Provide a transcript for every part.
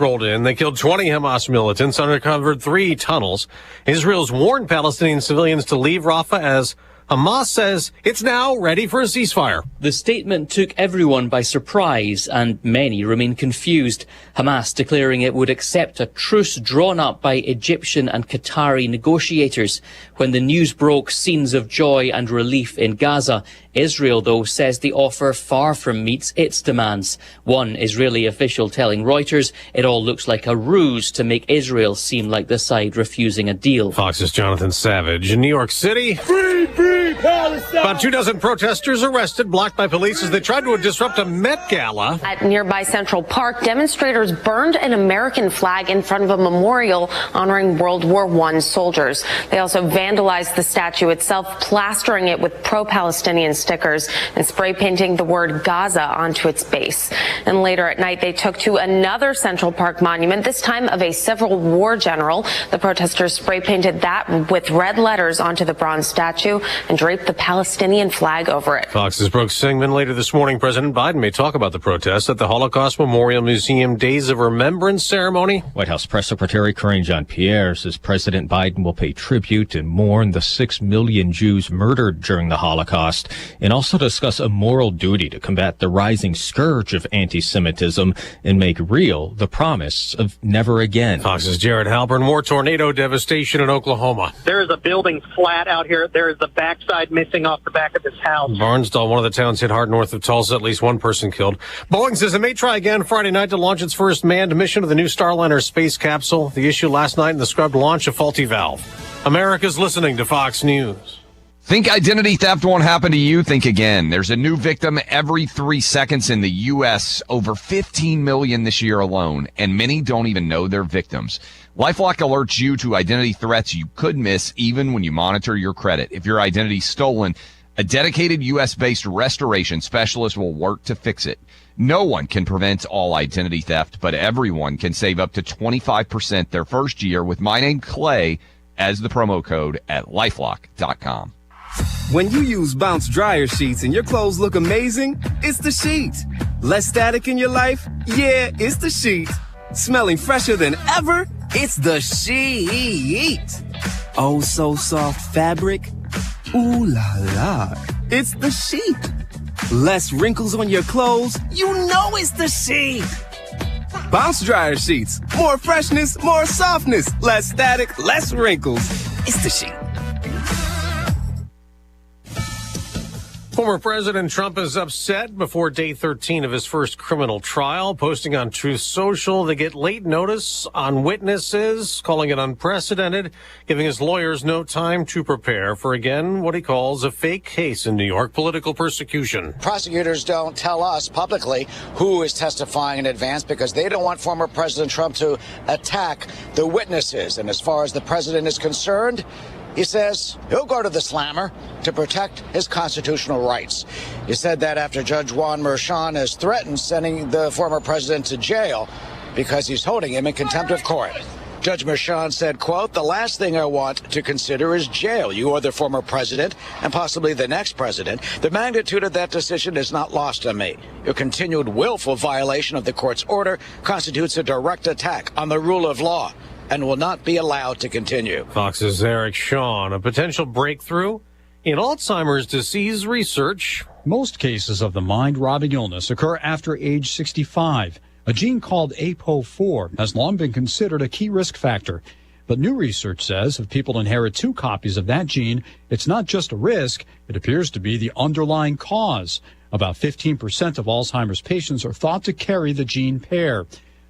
rolled in. They killed 20 Hamas militants, uncovered 3 tunnels. Israel's warned Palestinian civilians to leave Rafah as Hamas says it's now ready for a ceasefire. The statement took everyone by surprise, and many remain confused. Hamas declaring it would accept a truce drawn up by Egyptian and Qatari negotiators. When the news broke, scenes of joy and relief in Gaza. Israel, though, says the offer far from meets its demands. One Israeli official telling Reuters it all looks like a ruse to make Israel seem like the side refusing a deal. Fox's Jonathan Savage. In New York City, Free Palestine! about 24 protesters arrested, blocked by police as they tried to disrupt a Met Gala. At nearby Central Park, demonstrators burned an American flag in front of a memorial honoring World War I soldiers. They also vandalized the statue itself, plastering it with pro-Palestinian stickers and spray painting the word Gaza onto its base. And later at night, they took to another Central Park monument, this time of a Civil War general. The protesters spray painted that with red letters onto the bronze statue and draped the Palestinian flag over it. Fox's Brooke Singman. Later this morning, President Biden may talk about the protests at the Holocaust Memorial Museum Days of Remembrance ceremony. White House Press Secretary Karine Jean-Pierre says President Biden will pay tribute and mourn the 6 million Jews murdered during the Holocaust, and also discuss a moral duty to combat the rising scourge of anti-Semitism and make real the promise of never again. Fox's Jared Halpern. More tornado devastation in Oklahoma. There is a building flat out here. There is the backside missing off the back of this house. Barnsdall, one of the towns hit hard north of Tulsa, at least one person killed. Boeing says it may try again Friday night to launch its first manned mission of the new Starliner space capsule. The issue last night in the scrubbed launch, a faulty valve. America's listening to Fox News. Think identity theft won't happen to you? Think again. There's a new victim every 3 seconds in the U.S., over 15 million this year alone, and many don't even know they're victims. LifeLock alerts you to identity threats you could miss even when you monitor your credit. If your identity's stolen, a dedicated U.S.-based restoration specialist will work to fix it. No one can prevent all identity theft, but everyone can save up to 25% their first year with my name Clay as the promo code at LifeLock.com. When you use Bounce dryer sheets and your clothes look amazing, it's the sheet. Less static in your life? Yeah, it's the sheet. Smelling fresher than ever? It's the sheet. Oh, so soft fabric? Ooh la la. It's the sheet. Less wrinkles on your clothes? You know it's the sheet. Bounce dryer sheets. More freshness, more softness. Less static, less wrinkles. It's the sheet. Former President Trump is upset before day 13 of his first criminal trial, posting on Truth Social. They get late notice on witnesses, calling it unprecedented, giving his lawyers no time to prepare for, again, what he calls a fake case in New York, political persecution. Prosecutors don't tell us publicly who is testifying in advance because they don't want former President Trump to attack the witnesses. And as far as the president is concerned, he says he'll go to the slammer to protect his constitutional rights. He said that after Judge Juan Merchan has threatened sending the former president to jail because he's holding him in contempt of court. Judge Merchan said, quote, "The last thing I want to consider is jail. You are the former president and possibly the next president. The magnitude of that decision is not lost on me. Your continued willful violation of the court's order constitutes a direct attack on the rule of law and will not be allowed to continue." Fox's Eric Shawn. A potential breakthrough in Alzheimer's disease research. Most cases of the mind-robbing illness occur after age 65. A gene called APOE4 has long been considered a key risk factor. But new research says if people inherit 2 copies of that gene, it's not just a risk, it appears to be the underlying cause. About 15% of Alzheimer's patients are thought to carry the gene pair.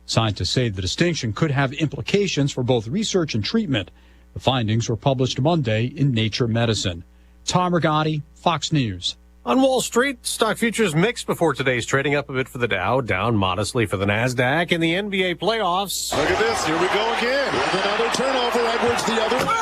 Scientists say the distinction could have implications for both research and treatment. The findings were published Monday in Nature Medicine. Tom Rigotti, Fox News. On Wall Street, stock futures mixed before today's trading, up a bit for the Dow, down modestly for the NASDAQ. In the NBA playoffs, Look at this. Here we go again. With another turnover. Edwards the other way.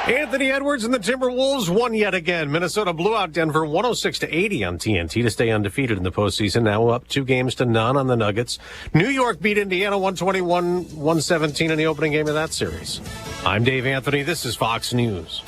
Anthony Edwards and the Timberwolves won yet again. Minnesota blew out Denver 106-80 on TNT to stay undefeated in the postseason. Now up 2-0 on the Nuggets. New York beat Indiana 121-117 in the opening game of that series. I'm Dave Anthony. This is Fox News.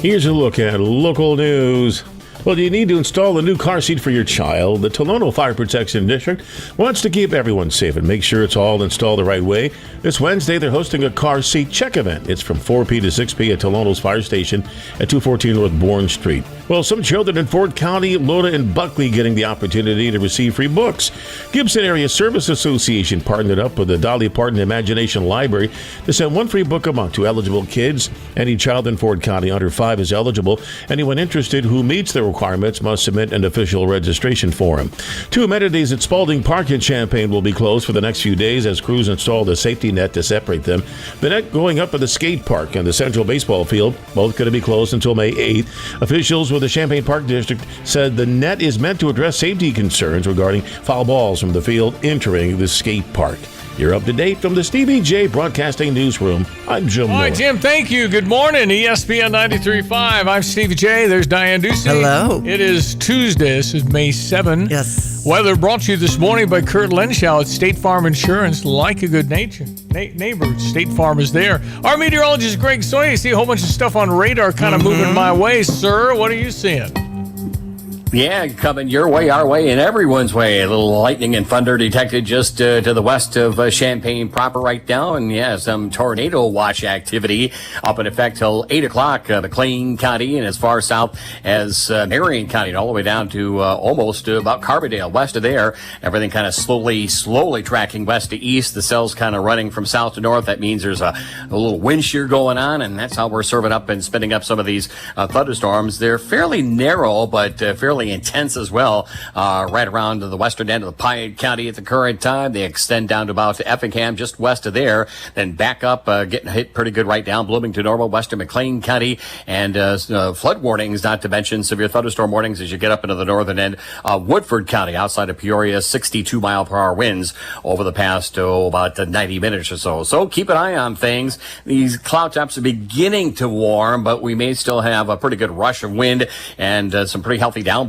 Here's a look at local news. Well, do you need to install a new car seat for your child? The Tolono Fire Protection District wants to keep everyone safe and make sure it's all installed the right way. This Wednesday, they're hosting a car seat check event. It's from 4 p to 6 p at Tolono's Fire Station at 214 North Bourne Street. Well, some children in Ford County, Loda, and Buckley getting the opportunity to receive free books. Gibson Area Service Association partnered up with the Dolly Parton Imagination Library to send one free book a month to eligible kids. Any child in Ford County under 5 is eligible. Anyone interested who meets the requirements must submit an official registration form. 2 amenities at Spalding Park in Champaign will be closed for the next few days as crews install the safety net to separate them. The net going up at the skate park and the central baseball field, both going to be closed until May 8th. Officials with the Champaign Park District said the net is meant to address safety concerns regarding foul balls from the field entering the skate park. You're up to date from the Stevie Jay Broadcasting Newsroom. I'm Jim Moore. All right, Jim, thank you. Good morning, ESPN 93.5. I'm Stevie Jay. There's Diane Ducey. Hello. It is Tuesday. This is May 7. Yes. Weather brought to you this morning by Kurt Lenschow at State Farm Insurance. Like a good neighbor, State Farm is there. Our meteorologist, Greg Soy. You see a whole bunch of stuff on radar kind of moving my way. Sir, what are you seeing? Yeah, coming your way, our way, and everyone's way. A little lightning and thunder detected just to the west of Champaign proper right now. And yeah, some tornado watch activity up in effect till 8 o'clock. McLean County and as far south as Marion County, and all the way down to almost about Carbondale. West of there, everything kind of slowly tracking west to east. The cells kind of running from south to north. That means there's a little wind shear going on, and that's how we're serving up and spinning up some of these thunderstorms. They're fairly narrow, but fairly intense as well, right around the western end of the Piatt County at the current time. They extend down to about Effingham, just west of there, then back up, getting hit pretty good right down Bloomington Normal, western McLean County, and flood warnings, not to mention severe thunderstorm warnings as you get up into the northern end. Woodford County, outside of Peoria, 62-mile-per-hour winds over the past, about 90 minutes or so. So keep an eye on things. These cloud tops are beginning to warm, but we may still have a pretty good rush of wind and some pretty healthy downpours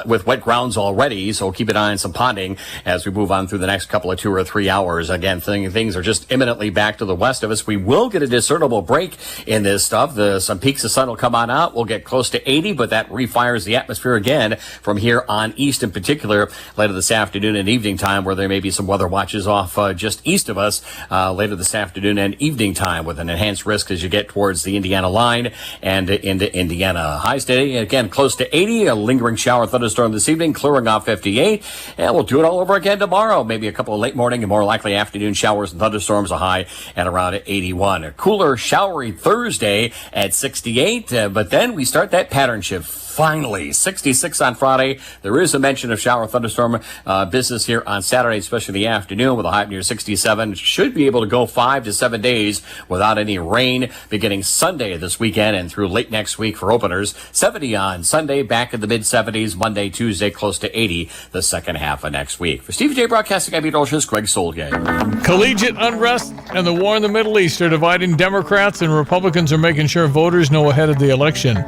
with wet grounds already, so keep an eye on some ponding as we move on through the next couple of 2 or 3 hours. Again, things are just imminently back to the west of us. We will get a discernible break in this stuff. Some peaks of sun will come on out. We'll get close to 80, but that refires the atmosphere again from here on east in particular later this afternoon and evening time, where there may be some weather watches off just east of us later this afternoon and evening time, with an enhanced risk as you get towards the Indiana line and into Indiana. Highs today, again, close to 80. A lingering shower thunderstorm this evening, clearing off 58. And we'll do it all over again tomorrow. Maybe a couple of late morning and more likely afternoon showers and thunderstorms, a high at around 81. A cooler, showery Thursday at 68. But then we start that pattern shift. Finally, 66 on Friday. There is a mention of shower thunderstorm business here on Saturday, especially in the afternoon, with a high near 67. Should be able to go 5 to 7 days without any rain, beginning Sunday this weekend and through late next week for openers. 70 on Sunday, back in the mid-70s. Monday, Tuesday, close to 80 the second half of next week. For Stevie Jay Broadcasting, I'm meteorologist Greg Solgay. Collegiate unrest and the war in the Middle East are dividing Democrats, and Republicans are making sure voters know ahead of the election.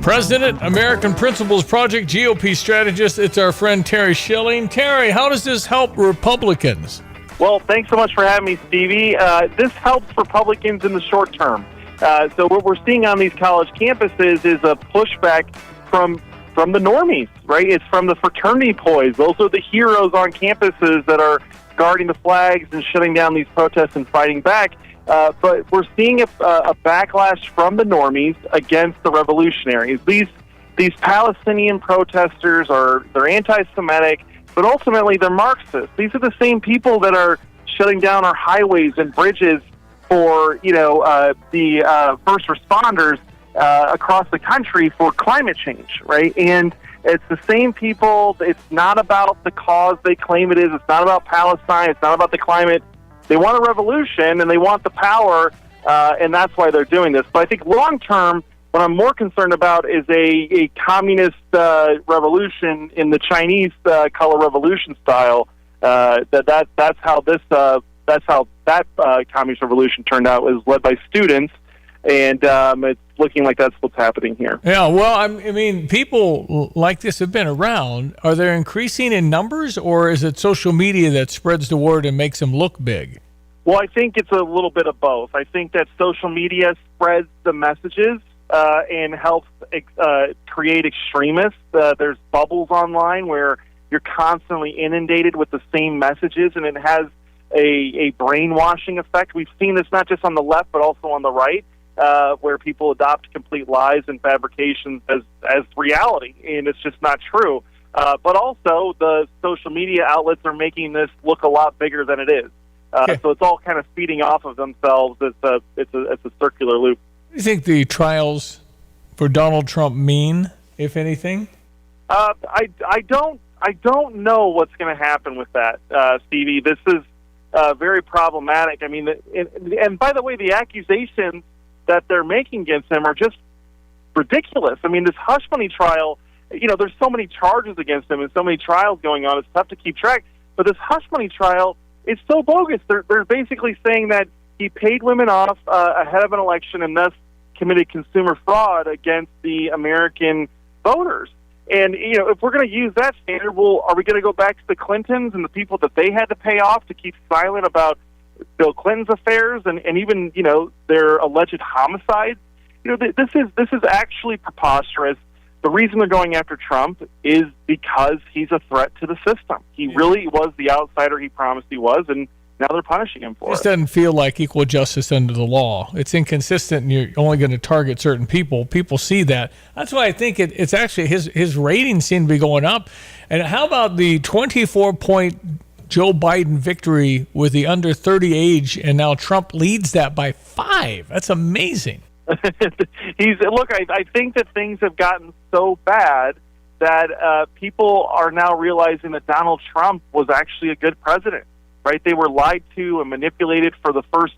President, American Principles Project, GOP strategist, it's our friend Terry Schilling. Terry, how does this help Republicans? Well, thanks so much for having me, Stevie. This helps Republicans in the short term. So what we're seeing on these college campuses is a pushback from the normies, right? It's from the fraternity boys. Those are the heroes on campuses that are guarding the flags and shutting down these protests and fighting back. But we're seeing a backlash from the normies against the revolutionaries. These Palestinian protesters they're anti-Semitic, but ultimately they're Marxists. These are the same people that are shutting down our highways and bridges for the first responders across the country for climate change, right? And it's the same people. It's not about the cause they claim it is. It's not about Palestine. It's not about the climate. They want a revolution, and they want the power, and that's why they're doing this. But I think long-term, what I'm more concerned about is a communist revolution in the Chinese color revolution style. That's how that communist revolution turned out. It was led by students, and it's looking like that's what's happening here. Yeah, well, I mean, people like this have been around. Are they increasing in numbers, or is it social media that spreads the word and makes them look big? Well, I think it's a little bit of both. I think that social media spreads the messages, and helps create extremists. There's bubbles online where you're constantly inundated with the same messages, and it has a brainwashing effect. We've seen this not just on the left, but also on the right, where people adopt complete lies and fabrications as reality, and it's just not true. But also, the social media outlets are making this look a lot bigger than it is. So it's all kind of feeding off of themselves. It's a circular loop. What do you think the trials for Donald Trump mean, if anything? I don't know what's going to happen with that, Stevie. This is very problematic. I mean, and by the way, the accusations that they're making against him are just ridiculous. I mean, this hush money trial, there's so many charges against him and so many trials going on, it's tough to keep track. But this hush money trial is so bogus. They're basically saying that he paid women off ahead of an election and thus committed consumer fraud against the American voters. And, if we're going to use that standard, are we going to go back to the Clintons and the people that they had to pay off to keep silent about Bill Clinton's affairs and even, their alleged homicides? This is actually preposterous. The reason they're going after Trump is because he's a threat to the system. He really was the outsider he promised he was, and now they're punishing him for it. This doesn't feel like equal justice under the law. It's inconsistent, and you're only going to target certain people. People see that. That's why I think it's actually his ratings seem to be going up. And how about the 24-point Joe Biden victory with the under 30 age, and now Trump leads that by 5? That's amazing. I think that things have gotten so bad that people are now realizing that Donald Trump was actually a good president. Right? They were lied to and manipulated for the first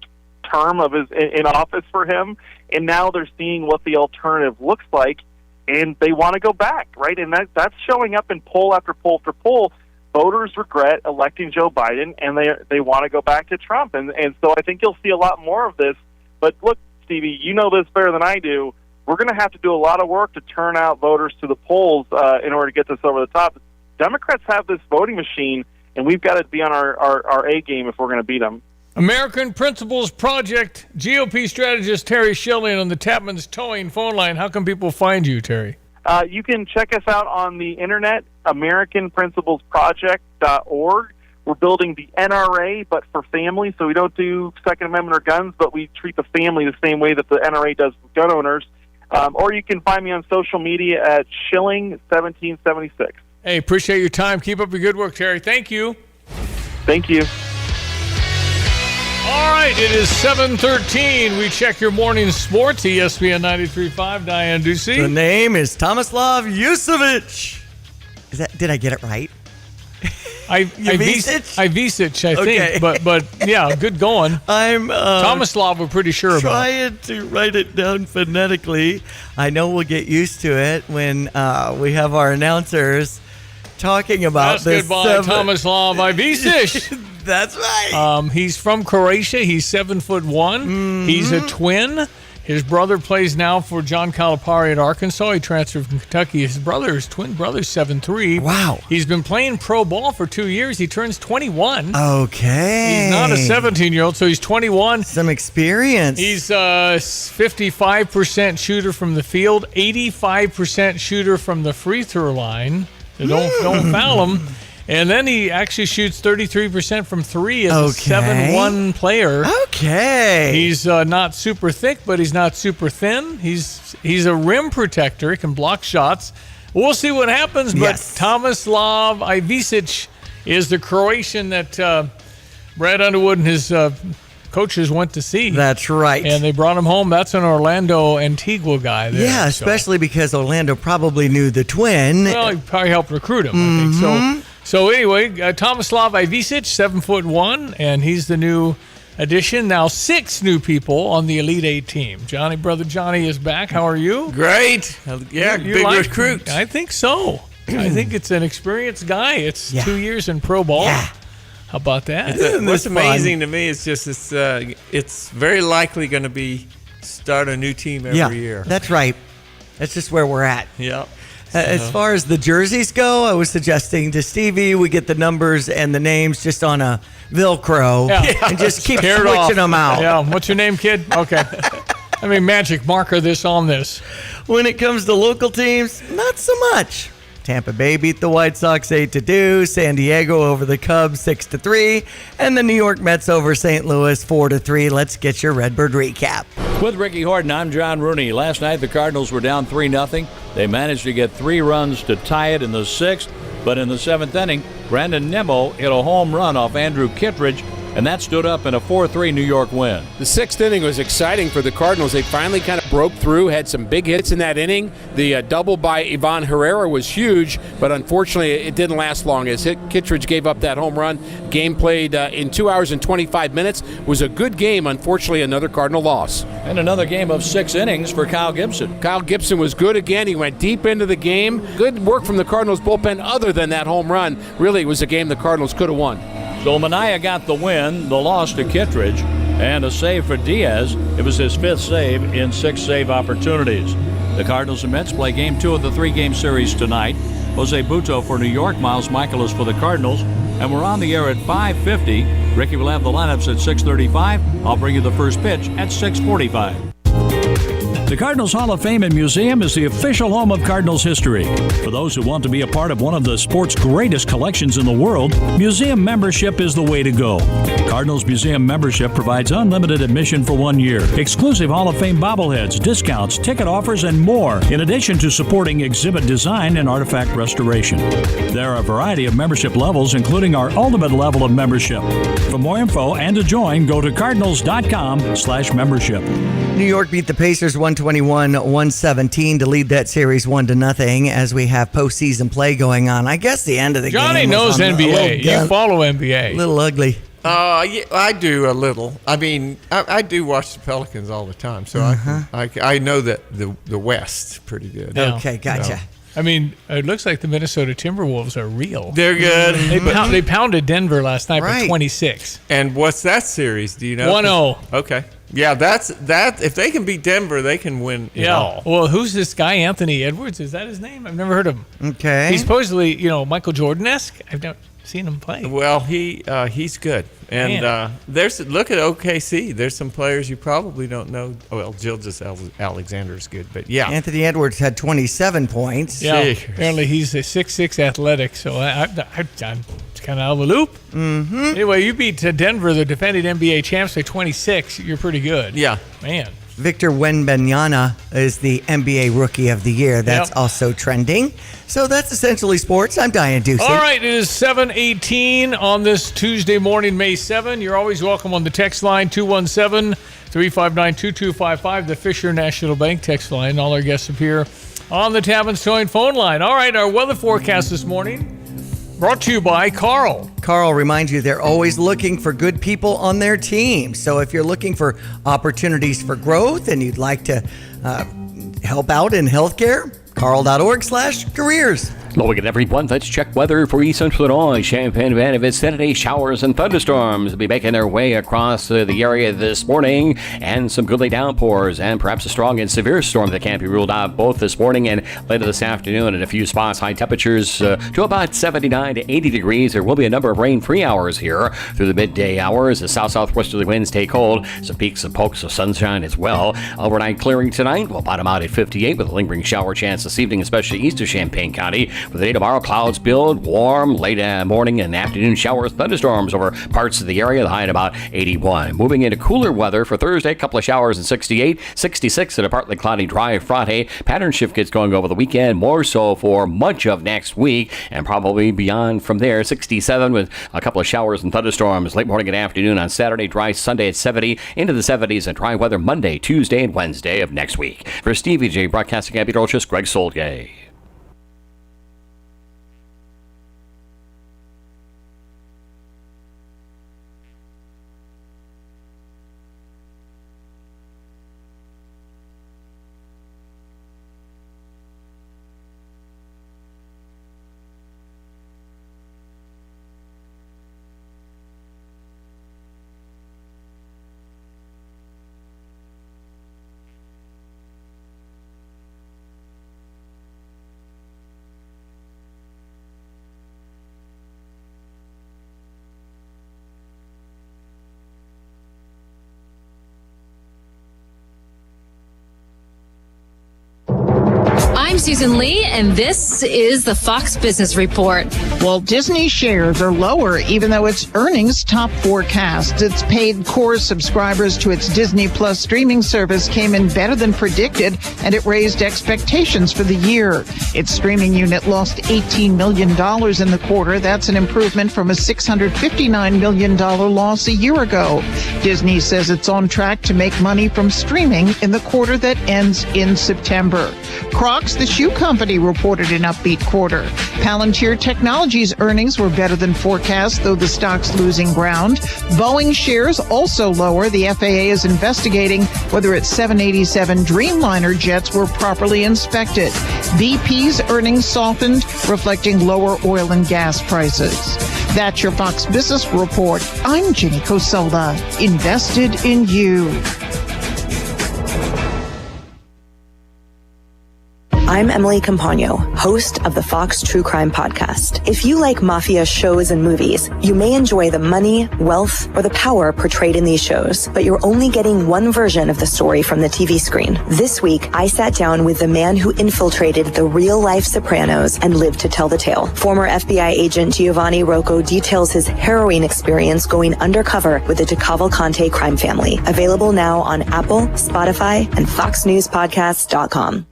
term of in office for him, and now they're seeing what the alternative looks like, and they want to go back, right? And that's showing up in poll after poll after poll. Voters regret electing Joe Biden, and they want to go back to Trump, and so I think you'll see a lot more of this. But look, Stevie, you know this better than I do. We're going to have to do a lot of work to turn out voters to the polls in order to get this over the top. Democrats have this voting machine, and we've got to be on our A game if we're going to beat them. American Principles Project GOP strategist Terry Schilling on the Tapman's Towing phone line. How can people find you, Terry? You can check us out on the internet, AmericanPrinciplesProject.org. We're building the NRA, but for families, so we don't do Second Amendment or guns, but we treat the family the same way that the NRA does with gun owners. Or you can find me on social media at Schilling1776. Hey, appreciate your time. Keep up your good work, Terry. Thank you. Thank you. All right, it is 7:13. We check your morning sports. ESPN 93.5, Diane Ducey. The name is Tomislav Yusevich. Did I get it right? Ivicic, I think, but yeah, good going. I'm Tomislav, we're pretty sure about. Trying to write it down phonetically. I know we'll get used to it when we have our announcers talking about this. Basketball, Tomislav Ivicic. That's right. He's from Croatia. He's 7'1". Mm-hmm. He's a twin. His brother plays now for John Calipari at Arkansas. He transferred from Kentucky. His twin brother's 7'3". Wow. He's been playing pro ball for 2 years. He turns 21. Okay. He's not a 17-year-old, so he's 21. Some experience. He's 55% shooter from the field, 85% shooter from the free throw line. So don't foul him. And then he actually shoots 33% from three as a 7'1" player. Okay. He's not super thick, but he's not super thin. He's a rim protector. He can block shots. We'll see what happens, but Tomislav Ivicic is the Croatian that Brad Underwood and his coaches went to see. That's right. And they brought him home. That's an Orlando Antigua guy there. Yeah, especially because Orlando probably knew the twin. Well, he probably helped recruit him, I think. So anyway, Tomislav Ivicic, 7'1", and he's the new addition. Now 6 new people on the Elite 8 team. Brother Johnny is back. How are you? Great. Yeah, big recruit. I think so. I think it's an experienced guy. It's 2 years in pro ball. Yeah. How about that? What's amazing to me is just it's very likely going to start a new team every year. That's right. That's just where we're at. Yeah. As far as the jerseys go, I was suggesting to Stevie we get the numbers and the names just on a Velcro and just keep switching them out. Yeah. What's your name, kid? Okay. I mean, magic marker this on this. When it comes to local teams, not so much. Tampa Bay beat the White Sox 8-2, San Diego over the Cubs 6-3, and the New York Mets over St. Louis 4-3. Let's get your Redbird recap. With Ricky Horton, I'm John Rooney. Last night the Cardinals were down 3-0. They managed to get 3 runs to tie it in the 6th, but in the 7th inning, Brandon Nimmo hit a home run off Andrew Kittredge, and that stood up in a 4-3 New York win. The 6th inning was exciting for the Cardinals. They finally kind of broke through, had some big hits in that inning. The double by Ivan Herrera was huge, but unfortunately it didn't last long as Kittredge gave up that home run. Game played in 2 hours and 25 minutes. Was a good game. Unfortunately, another Cardinal loss. And another game of 6 innings for Kyle Gibson. Kyle Gibson was good again. He went deep into the game. Good work from the Cardinals bullpen other than that home run. Really, it was a game the Cardinals could have won. So Manaea got the win, the loss to Kittredge, and a save for Diaz. It was his 5th save in 6 save opportunities. The Cardinals and Mets play Game 2 of the 3-game series tonight. Jose Butto for New York, Miles Michaelis for the Cardinals, and we're on the air at 5:50. Ricky will have the lineups at 6:35. I'll bring you the first pitch at 6:45. The Cardinals Hall of Fame and Museum is the official home of Cardinals history. For those who want to be a part of one of the sport's greatest collections in the world, museum membership is the way to go. Cardinals Museum membership provides unlimited admission for 1 year, exclusive Hall of Fame bobbleheads, discounts, ticket offers, and more, in addition to supporting exhibit design and artifact restoration. There are a variety of membership levels, including our ultimate level of membership. For more info and to join, go to cardinals.com/membership. New York beat the Pacers 121-117 to lead that series 1-0 as we have postseason play going on. I guess the end of the Johnny game. Johnny knows NBA. You follow NBA. A little ugly. Yeah, I do a little. I mean, I do watch the Pelicans all the time, so I know that the West pretty good. Yeah. Okay, gotcha. So, I mean, it looks like the Minnesota Timberwolves are real. They're good. They pounded Denver last night by 26. And what's that series? Do you know? 1-0. Okay. Yeah, that's that. If they can beat Denver, they can win it all. Well, who's this guy, Anthony Edwards? Is that his name? I've never heard of him. Okay. He's supposedly, Michael Jordan-esque. I've never seen him play. Well, he's good. And look at OKC. There's some players you probably don't know. Well, Gilgeous Alexander's good, but yeah. Anthony Edwards had 27 points. Yeah, apparently he's a 6'6" athletic, so I'm kind of out of the loop. Mm-hmm. Anyway, you beat Denver, the defending NBA champs, by 26. You're pretty good. Yeah. Man. Victor Wembanyama is the NBA Rookie of the Year. That's also trending. So that's essentially sports. I'm Diane Ducey. All right, it is 7:18 on this Tuesday morning, May 7. You're always welcome on the text line, 217-359-2255, the Fisher National Bank text line. All our guests appear on the Tavin's Towing phone line. All right, our weather forecast this morning brought to you by Carl. Carl reminds you they're always looking for good people on their team. So if you're looking for opportunities for growth and you'd like to help out in healthcare, carl.org/careers. Hello again, everyone. Let's check weather for East Central Illinois. Champaign Van Saturday, showers and thunderstorms will be making their way across the area this morning, and some goodly downpours and perhaps a strong and severe storm that can't be ruled out both this morning and later this afternoon. In a few spots, high temperatures to about 79 to 80 degrees. There will be a number of rain-free hours here through the midday hours. The south-southwesterly winds take hold. Some peaks and pokes of sunshine as well. Overnight clearing tonight. We'll bottom out at 58 with a lingering shower chance this evening, especially east of Champaign County. For the day tomorrow, clouds build, warm, late morning and afternoon showers, thunderstorms over parts of the area, the high at about 81. Moving into cooler weather for Thursday, a couple of showers and 68, 66 at a partly cloudy, dry Friday. Pattern shift gets going over the weekend, more so for much of next week, and probably beyond from there. 67 with a couple of showers and thunderstorms late morning and afternoon on Saturday, dry Sunday at 70, into the 70s, and dry weather Monday, Tuesday, and Wednesday of next week. For Stevie Jay Broadcasting Meteorologist Greg Solgay. Susan Lee, and this is the Fox Business Report. Well, Disney shares are lower, even though its earnings top forecasts. Its paid core subscribers to its Disney Plus streaming service came in better than predicted, and it raised expectations for the year. Its streaming unit lost $18 million in the quarter. That's an improvement from a $659 million loss a year ago. Disney says it's on track to make money from streaming in the quarter that ends in September. Crocs, the shoe company, reported an upbeat quarter. Palantir Technologies' earnings were better than forecast, though the stock's losing ground. Boeing shares also lower. The FAA is investigating whether its 787 Dreamliner jets were properly inspected. BP's earnings softened, reflecting lower oil and gas prices. That's your Fox Business Report. I'm Jenny Cosola. Invested in you. I'm Emily Campagno, host of the Fox True Crime Podcast. If you like mafia shows and movies, you may enjoy the money, wealth, or the power portrayed in these shows, but you're only getting one version of the story from the TV screen. This week, I sat down with the man who infiltrated the real-life Sopranos and lived to tell the tale. Former FBI agent Giovanni Rocco details his harrowing experience going undercover with the DeCavalcante crime family. Available now on Apple, Spotify, and FoxNewsPodcasts.com.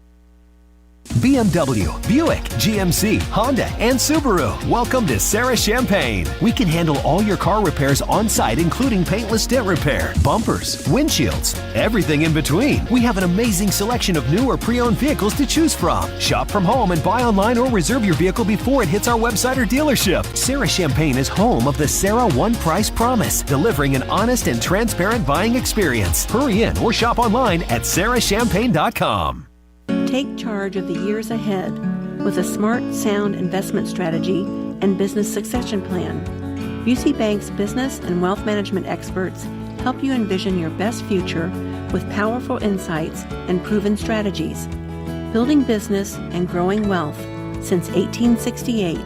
BMW, Buick, GMC, Honda, and Subaru. Welcome to Sarah Champagne. We can handle all your car repairs on site, including paintless dent repair, bumpers, windshields, everything in between. We have an amazing selection of new or pre-owned vehicles to choose from. Shop from home and buy online or reserve your vehicle before it hits our website or dealership. Sarah Champagne is home of the Sarah One Price Promise, delivering an honest and transparent buying experience. Hurry in or shop online at sarahchampagne.com. Take charge of the years ahead with a smart, sound investment strategy and business succession plan. Busey Bank's business and wealth management experts help you envision your best future with powerful insights and proven strategies. Building business and growing wealth since 1868.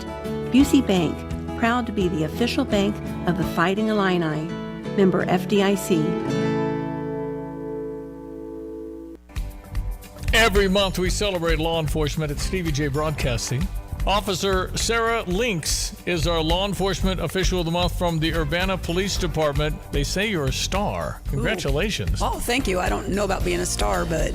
Busey Bank, proud to be the official bank of the Fighting Illini. Member FDIC. Every month we celebrate law enforcement at Stevie Jay Broadcasting. Officer Sarah Links is our law enforcement official of the month from the Urbana Police Department. They say you're a star. Congratulations. Ooh. Oh, thank you. I don't know about being a star, but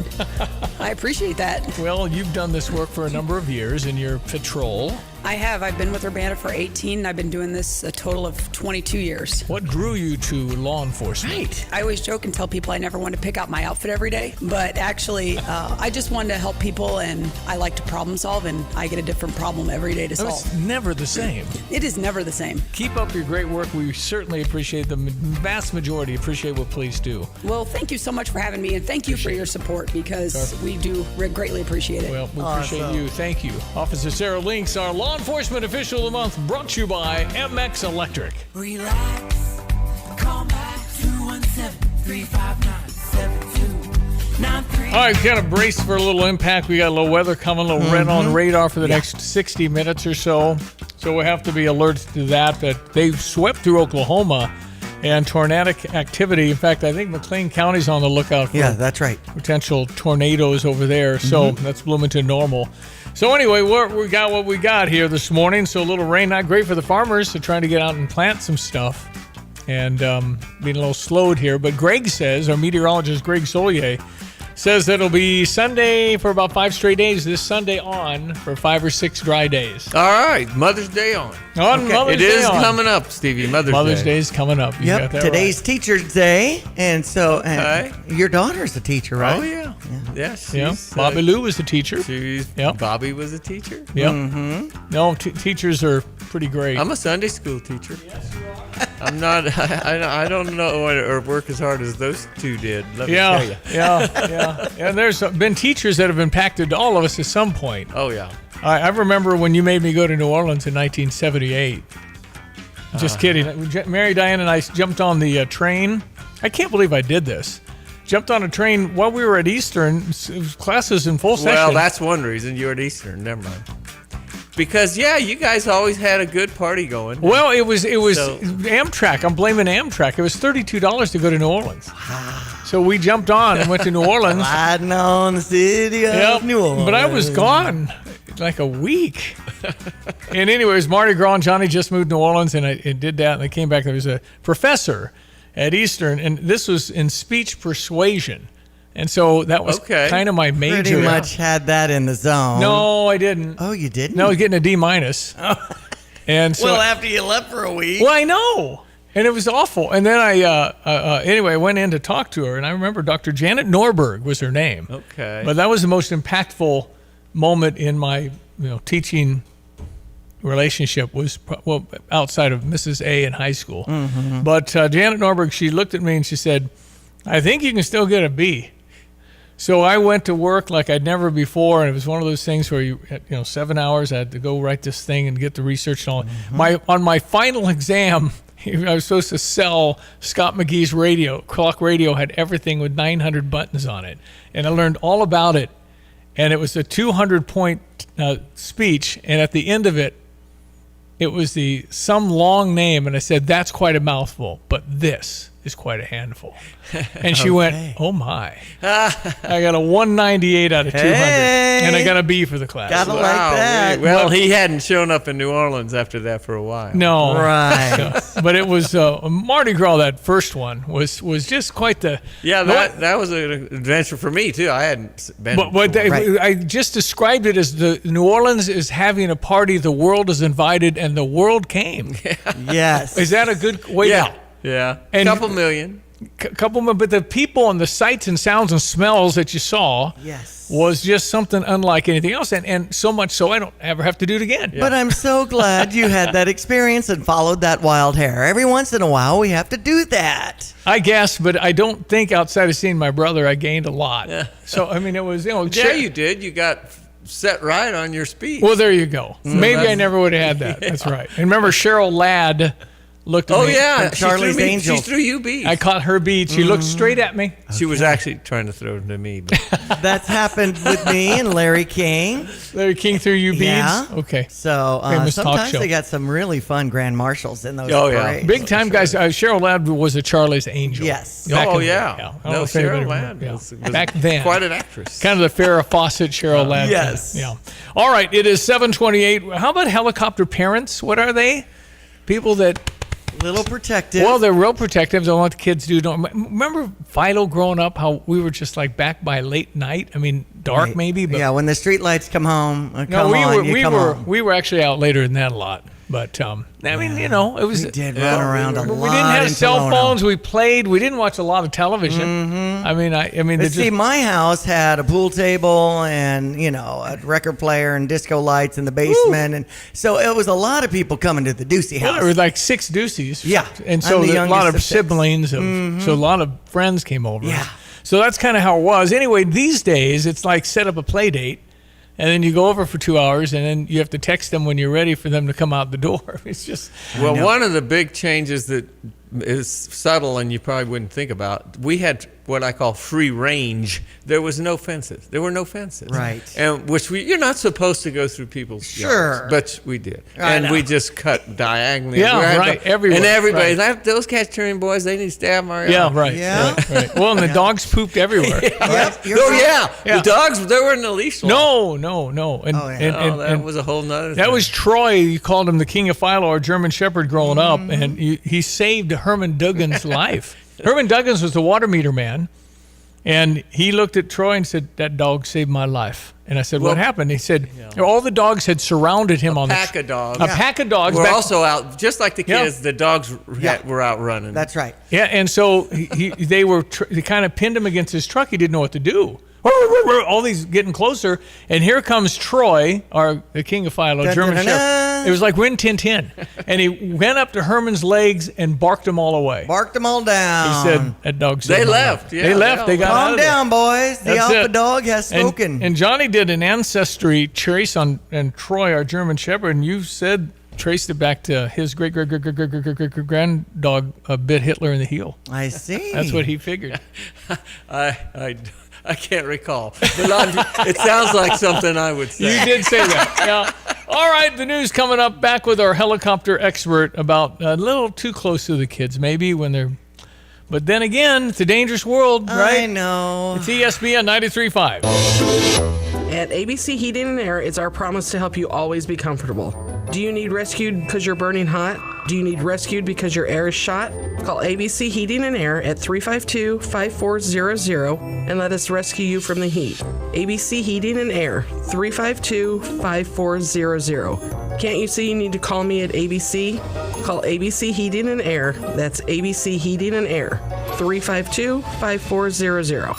I appreciate that. Well, you've done this work for a number of years in your patrol. I have. I've been with Urbana for 18, and I've been doing this a total of 22 years. What drew you to law enforcement? Right. I always joke and tell people I never wanted to pick out my outfit every day, but actually, I just wanted to help people, and I like to problem solve, and I get a different problem every day to solve. It's never the same. It is never the same. Keep up your great work. We certainly appreciate the vast majority appreciate what police do. Well, thank you so much for having me, and thank you for your support, because we do greatly appreciate it. Well, we appreciate you. Thank you. Officer Sarah Links, our law enforcement official of the month, brought to you by MX Electric. Relax. Call back 217-359-7293. All right, kind of brace for a little impact. We got a little weather coming, a little red on radar for the next 60 minutes or so. So we have to be alert to that. But they've swept through Oklahoma and tornadic activity. In fact, I think McLean County's on the lookout for that's right. potential tornadoes over there. So that's Bloomington normal. So anyway, we got what we got here this morning. So a little rain, not great for the farmers. They're trying to get out and plant some stuff. And being a little slowed here. But Greg says, our meteorologist Greg Solier, says that it'll be Sunday for about 5 straight days. This Sunday on for 5 or 6 dry days. All right, Mother's Day on. Mother's Day It is on. coming up, Stevie. Mother's Day is coming up. You got that Today's right. Teacher's Day, and so your daughter's a teacher, right? Oh, yeah. Yes. Yeah. Bobby Lou was a teacher. Bobby was a teacher. Yep. Mm-hmm. No, teachers are pretty great. I'm a Sunday school teacher. Yes, you are. I'm not. I don't know or work as hard as those two did. Let me tell you. Yeah. And there's been teachers that have impacted all of us at some point. Oh yeah. I remember when you made me go to New Orleans in 1978. Just kidding. Mary Diane and I jumped on the train. I can't believe I did this. Jumped on a train while we were at Eastern. It was classes in full session. Well, that's one reason you were at Eastern. Never mind. Because you guys always had a good party going. Well, it was Amtrak. I'm blaming Amtrak. It was $32 to go to New Orleans. So we jumped on and went to New Orleans. Riding on the city of New Orleans. But I was gone like a week. And anyways, Mardi Gras and Johnny just moved to New Orleans, and I did that, and they came back. There was a professor at Eastern, and this was in speech persuasion. And so that was kind of my major. Pretty much had that in the zone. No, I didn't. Oh, you didn't? No, I was getting a D-. And so, well, after you left for a week. Well, I know. And it was awful. And then I went in to talk to her, and I remember Dr. Janet Norberg was her name. Okay. But that was the most impactful moment in my teaching relationship was outside of Mrs. A in high school. Mm-hmm. But Janet Norberg, she looked at me and she said, "I think you can still get a B." So I went to work like I'd never before, and it was one of those things where 7 hours I had to go write this thing and get the research and all. Mm-hmm. On my final exam, I was supposed to sell Scott McGee's radio. Clock Radio had everything with 900 buttons on it, and I learned all about it. And it was a 200-point speech, and at the end of it, it was some long name, and I said, "That's quite a mouthful, but this is quite a handful." And she went, "Oh my." I got a 198 out of 200, and I got a B for the class. Gotta like that. Well, he hadn't shown up in New Orleans after that for a while. No. Right. But it was Mardi Gras, that first one, was just quite the... Yeah, that was an adventure for me, too. I hadn't been... But I just described it as the New Orleans is having a party, the world is invited, and the world came. Yes. Is that a good way to... Yeah, And- couple million. But the people and the sights and sounds and smells that you saw was just something unlike anything else, and so much so I don't ever have to do it again. But I'm so glad you had that experience and followed that wild hair. Every once in a while, we have to do that. I guess, but I don't think outside of seeing my brother, I gained a lot. So, I mean, it was, Yeah, you did. You got set right on your speech. Well, there you go. So Maybe I never would have had that. That's right. And remember, Cheryl Ladd looked at me. Oh, yeah. Charlie's Angels. She threw you beats. I caught her beat. She looked straight at me. She was actually trying to throw it to me. But. That's happened with me and Larry King. Larry King threw you beads? Yeah. Okay. So Famous talk sometimes show. they got some really fun grand marshals in those parades. Big time guys. Cheryl Ladd was a Charlie's Angel. Yes. Back in the day. Yeah. I don't No, know if anybody Cheryl Ladd remember. was Back then. quite an actress. Kind of the Farrah Fawcett, Cheryl Ladd. Yes. Yeah. All right. It is 7:28. How about helicopter parents? What are they? People that... Little protective. Well, they're real protective. Don't let the kids do. Remember Philo growing up? How we were just like back by late night. I mean, dark Right. maybe. But yeah, when the street lights come home, we were actually out later than that a lot. But I mean, it was. We did run around a lot. We didn't have in cell Tolono. phones. We played. We didn't watch a lot of television. Mm-hmm. I mean. But see, my house had a pool table and a record player and disco lights in the basement, and so it was a lot of people coming to the Ducey house. There were like 6 Duceys. Yeah, and so I'm the a lot youngest of of 6. siblings. So a lot of friends came over. Yeah. So that's kind of how it was. Anyway, these days it's like set up a play date. And then you go over for 2 hours, and then you have to text them when you're ready for them to come out the door. It's just... Well, one of the big changes that is subtle and you probably wouldn't think about, we had what I call free range. There was no fences. There were no fences. Right. And you're not supposed to go through people's yards, but we did. And we just cut diagonally. Yeah, right. Everywhere. And everybody, right. Those Cacturian boys, they need to stay out of our yard. Yeah, right. Yeah. Right. Well, and the dogs pooped everywhere. Yeah. The dogs, they were in the leash law. No. And, that was a whole nother That thing. was Troy. You called him the King of Philo, our German Shepherd growing up, and he saved Herman Duggan's life. Herman Duggins was the water meter man, and he looked at Troy and said, "That dog saved my life." And I said, "What happened?" He said, "All the dogs had surrounded him on pack of dogs. A pack of dogs. We're also out, just like the kids, the dogs were out running. That's right. Yeah, and so they kind of pinned him against his truck. He didn't know what to do. All these getting closer, and here comes Troy, the King of Philo, German Shepherd. It was like Rin Tin Tin, and he went up to Herman's legs and barked them all away. Barked them all down. He said, "That dog." They left. They left. They got out Calm of there. down, boys. The That's alpha it. dog has spoken. And Johnny did an ancestry trace on Troy, our German Shepherd, and you traced it back to his great granddog bit Hitler in the heel. I see. That's what he figured. I can't recall, but it sounds like something I would say. You did say that. Yeah. All right, the news coming up. Back with our helicopter expert about a little too close to the kids, maybe when they're. But then again, it's a dangerous world, right? I know. It's ESPN 93.5. At ABC Heating and Air, it's our promise to help you always be comfortable. Do you need rescued because you're burning hot? Do you need rescued because your air is shot? Call ABC Heating and Air at 352-5400 and let us rescue you from the heat. ABC Heating and Air, 352-5400. Can't you see you need to call me at ABC? Call ABC Heating and Air. That's ABC Heating and Air, 352-5400.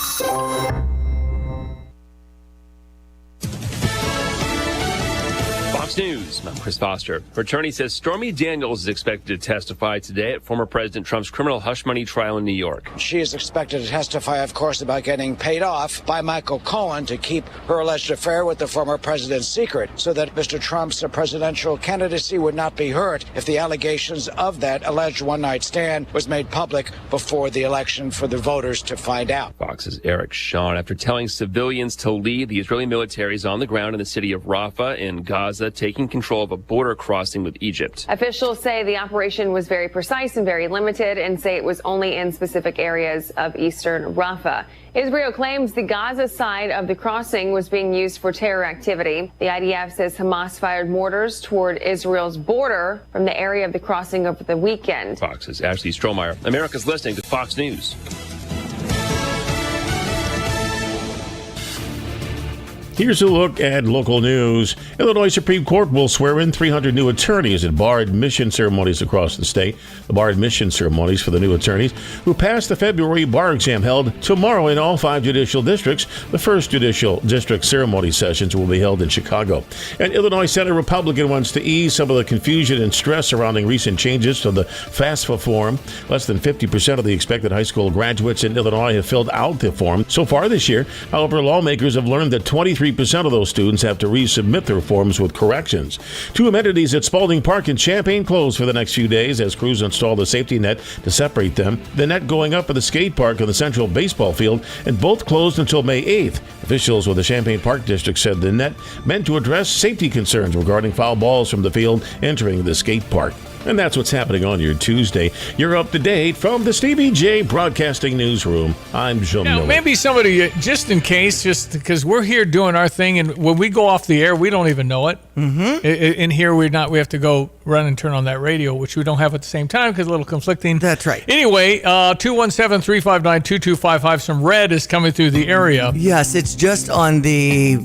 Fox News, I'm Chris Foster. Her attorney says Stormy Daniels is expected to testify today at former President Trump's criminal hush money trial in New York. She is expected to testify, of course, about getting paid off by Michael Cohen to keep her alleged affair with the former president secret so that Mr. Trump's presidential candidacy would not be hurt if the allegations of that alleged one-night stand was made public before the election for the voters to find out. Fox's Eric Shawn, after telling civilians to leave, the Israeli military is on the ground in the city of Rafah in Gaza, taking control of a border crossing with Egypt. Officials say the operation was very precise and very limited and say it was only in specific areas of eastern Rafah. Israel claims the Gaza side of the crossing was being used for terror activity. The IDF says Hamas fired mortars toward Israel's border from the area of the crossing over the weekend. Fox's Ashley Strohmeyer. America's listening to Fox News. Here's a look at local news. Illinois Supreme Court will swear in 300 new attorneys at bar admission ceremonies across the state. The bar admission ceremonies for the new attorneys who passed the February bar exam held tomorrow in all 5 judicial districts. The first judicial district ceremony sessions will be held in Chicago. An Illinois Senate Republican wants to ease some of the confusion and stress surrounding recent changes to the FAFSA form. Less than 50% of the expected high school graduates in Illinois have filled out the form so far this year. However, lawmakers have learned that 23% of those students have to resubmit their forms with corrections. 2 amenities at Spalding Park in Champaign closed for the next few days as crews install the safety net to separate them. The net going up at the skate park on the central baseball field, and both closed until May 8th. Officials with the Champaign Park District said the net meant to address safety concerns regarding foul balls from the field entering the skate park. And that's what's happening on your Tuesday. You're up to date from the Stevie Jay Broadcasting Newsroom. I'm Joe Miller. Maybe somebody, just in case, just because we're here doing our thing, and when we go off the air, we don't even know it. Mm-hmm. In here, we have to go run and turn on that radio, which we don't have at the same time because a little conflicting. That's right. Anyway, 217-359-2255. Some red is coming through the area. Yes, it's just on the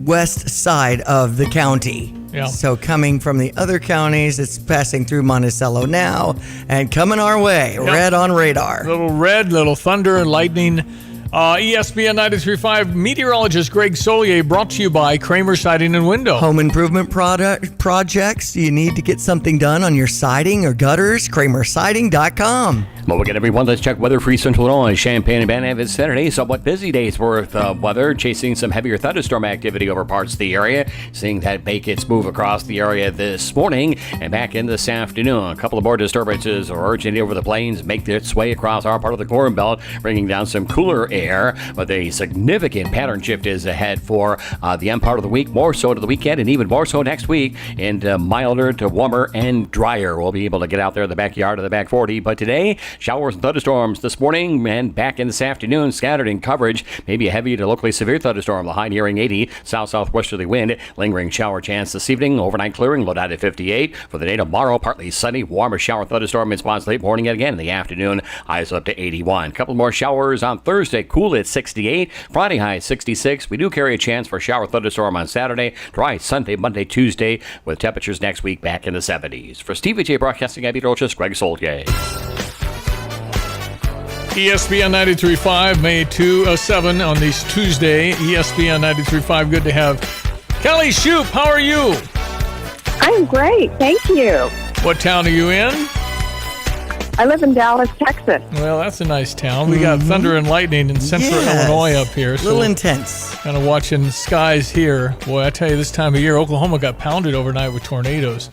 west side of the county. Yeah. So coming from the other counties, it's passing through Monticello now and coming our way. Yep. Red on radar. Little red, little thunder and lightning. ESPN 93.5 meteorologist Greg Solier, brought to you by Kramer Siding and Window. Home improvement projects. You need to get something done on your siding or gutters. KramerSiding.com. Well, again, everyone, let's check weather for Central Illinois. Champaign and Van Ness Saturday, somewhat busy day's worth of weather, chasing some heavier thunderstorm activity over parts of the area. Seeing that its move across the area this morning and back in this afternoon. A couple of more disturbances are originating over the plains, make its way across our part of the Corn Belt, bringing down some cooler air. But a significant pattern shift is ahead for the end part of the week, more so to the weekend, and even more so next week, and milder to warmer and drier. We'll be able to get out there in the backyard of the back 40. But today, showers and thunderstorms this morning and back in this afternoon, scattered in coverage. Maybe a heavy to locally severe thunderstorm. The high nearing 80, south-southwesterly wind. Lingering shower chance this evening. Overnight clearing, low down at 58. For the day tomorrow, partly sunny, warmer shower thunderstorm in spots late morning and again in the afternoon. Highs up to 81. Couple more showers on Thursday, cool at 68. Friday high 66. We do carry a chance for shower thunderstorm on Saturday. Dry Sunday, Monday, Tuesday, with temperatures next week back in the 70s. For Stevie Jay Broadcasting, I'm meteorologist Greg Solier. ESPN 93.5, May 7 on this Tuesday. ESPN 93.5, good to have Kelly Shoup. How are you? I'm great, thank you. What town are you in? I live in Dallas, Texas. Well, that's a nice town. We got thunder and lightning in central Illinois up here. A little intense. Kind of watching the skies here. Boy, I tell you, this time of year, Oklahoma got pounded overnight with tornadoes.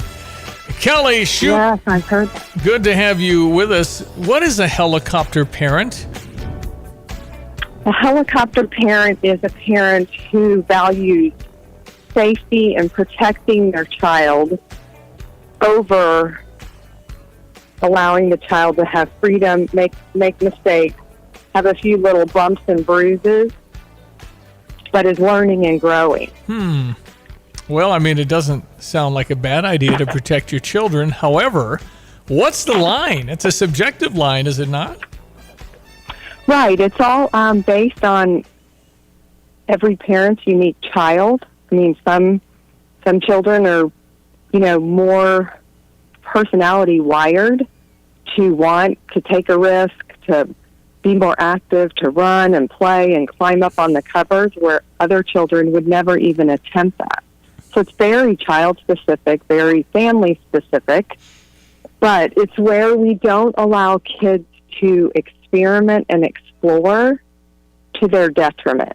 Kelly Shoup. Yes, I've heard. Good to have you with us. What is a helicopter parent? A helicopter parent is a parent who values safety and protecting their child over allowing the child to have freedom, make mistakes, have a few little bumps and bruises, but is learning and growing. Well, I mean, it doesn't sound like a bad idea to protect your children. However, what's the line? It's a subjective line, is it not? Right. It's all based on every parent's unique child. I mean, some children are, more personality wired to want to take a risk, to be more active, to run and play and climb up on the covers, where other children would never even attempt that. So it's very child-specific, very family-specific, but it's where we don't allow kids to experiment and explore to their detriment.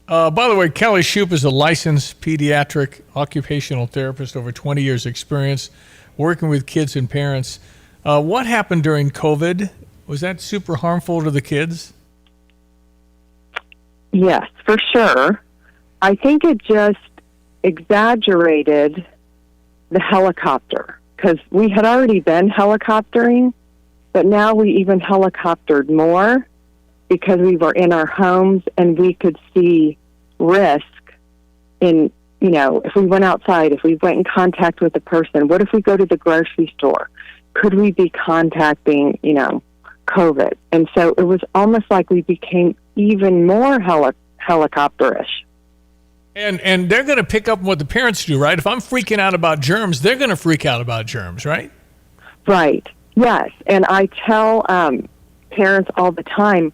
By the way, Kelly Shoup is a licensed pediatric occupational therapist, over 20 years experience working with kids and parents. What happened during COVID? Was that super harmful to the kids? Yes, for sure. I think it just exaggerated the helicopter, because we had already been helicoptering, but now we even helicoptered more because we were in our homes and we could see risk in, if we went outside, if we went in contact with a person, what if we go to the grocery store? Could we be contacting, COVID? And so it was almost like we became even more helicopterish. And they're going to pick up what the parents do, right? If I'm freaking out about germs, they're going to freak out about germs, right? Right. Yes. And I tell parents all the time,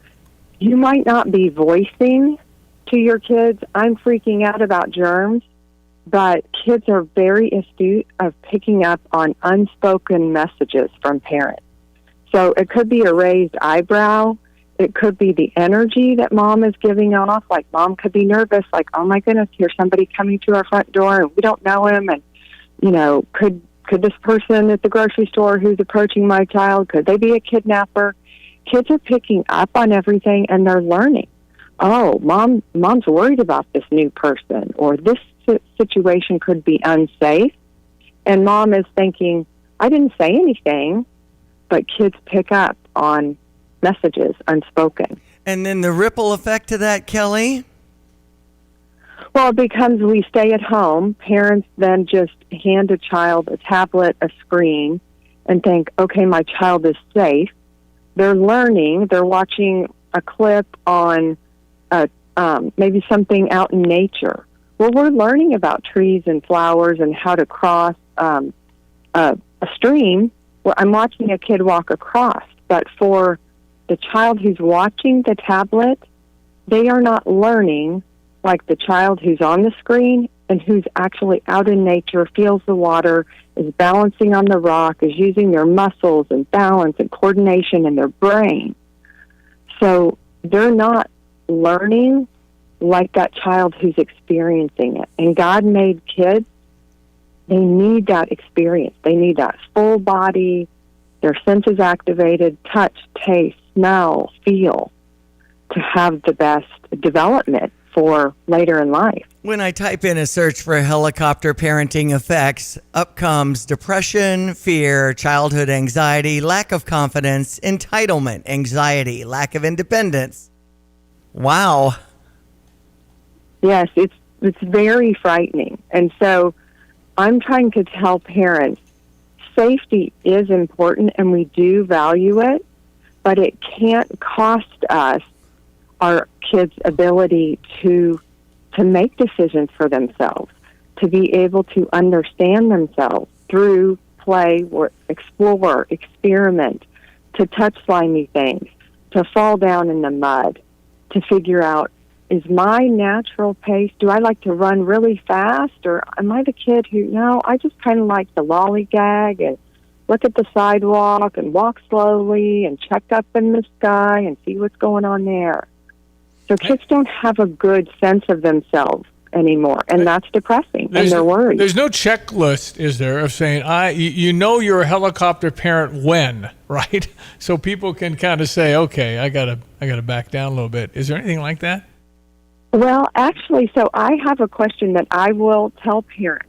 you might not be voicing to your kids, I'm freaking out about germs, but kids are very astute of picking up on unspoken messages from parents. So it could be a raised eyebrow. It could be the energy that mom is giving off. Like, mom could be nervous, like, oh my goodness, here's somebody coming to our front door and we don't know him. And, could this person at the grocery store who's approaching my child, could they be a kidnapper? Kids are picking up on everything and they're learning. Oh, mom's worried about this new person, or this situation could be unsafe. And mom is thinking, I didn't say anything, but kids pick up on messages unspoken. And then the ripple effect to that, Kelly? Well, it becomes we stay at home. Parents then just hand a child a tablet, a screen, and think, okay, my child is safe. They're learning. They're watching a clip on maybe something out in nature. Well, we're learning about trees and flowers and how to cross a stream. Well, I'm watching a kid walk across, but for the child who's watching the tablet, they are not learning like the child who's on the screen and who's actually out in nature, feels the water, is balancing on the rock, is using their muscles and balance and coordination in their brain. So they're not learning like that child who's experiencing it. And God made kids, they need that experience. They need that full body, their senses activated, touch, taste, smell, feel, to have the best development for later in life. When I type in a search for helicopter parenting effects, up comes depression, fear, childhood anxiety, lack of confidence, entitlement, anxiety, lack of independence. Wow. Yes, it's very frightening. And so I'm trying to tell parents, safety is important and we do value it, but it can't cost us our kids' ability to make decisions for themselves, to be able to understand themselves through play, or explore, experiment, to touch slimy things, to fall down in the mud, to figure out, is my natural pace, do I like to run really fast, or am I the kid who, no, I just kind of like to lollygag and look at the sidewalk and walk slowly and check up in the sky and see what's going on there. So kids don't have a good sense of themselves anymore, and that's depressing, and they're worried. There's no checklist, is there, of saying, you're a helicopter parent when, right? So people can kind of say, okay, I gotta back down a little bit. Is there anything like that? Well, actually, so I have a question that I will tell parents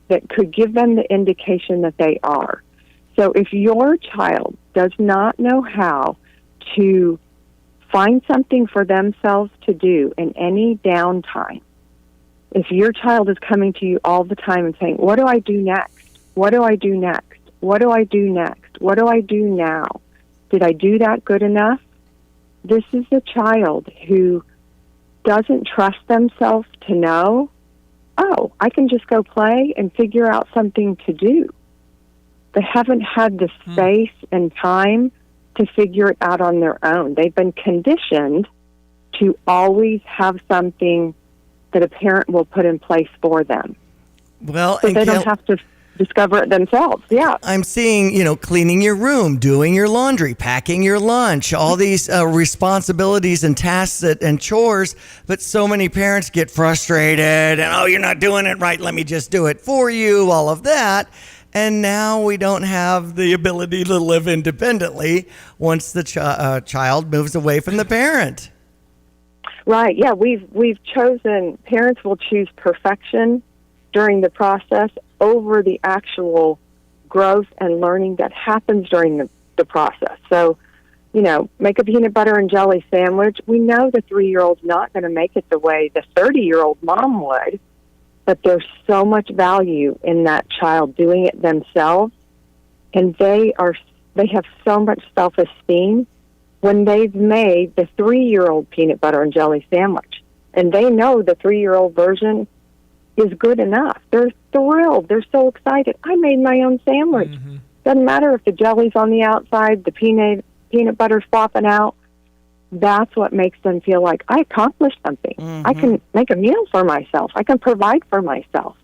that could give them the indication that they are. So if your child does not know how to find something for themselves to do in any downtime, if your child is coming to you all the time and saying, what do I do next? What do I do next? What do I do next? What do I do now? Did I do that good enough? This is a child who doesn't trust themselves to know, oh, I can just go play and figure out something to do. They haven't had the space and time to figure it out on their own. They've been conditioned to always have something that a parent will put in place for them. Well, so they don't have to discover it themselves. Yeah. I'm seeing, cleaning your room, doing your laundry, packing your lunch, all these responsibilities and tasks and chores. But so many parents get frustrated and, oh, you're not doing it right. Let me just do it for you, all of that. And now we don't have the ability to live independently once the child moves away from the parent. Right. Yeah, we've chosen, parents will choose perfection during the process over the actual growth and learning that happens during the process. So, make a peanut butter and jelly sandwich. We know the 3-year-old's not going to make it the way the 30-year-old mom would, but there's so much value in that child doing it themselves, and they have so much self-esteem when they've made the 3-year-old peanut butter and jelly sandwich, and they know the 3-year-old version is good enough. They're thrilled. They're so excited. I made my own sandwich. Mm-hmm. Doesn't matter if the jelly's on the outside, the peanut butter's flopping out. That's what makes them feel like I accomplished something. Mm-hmm. I can make a meal for myself. I can provide for myself.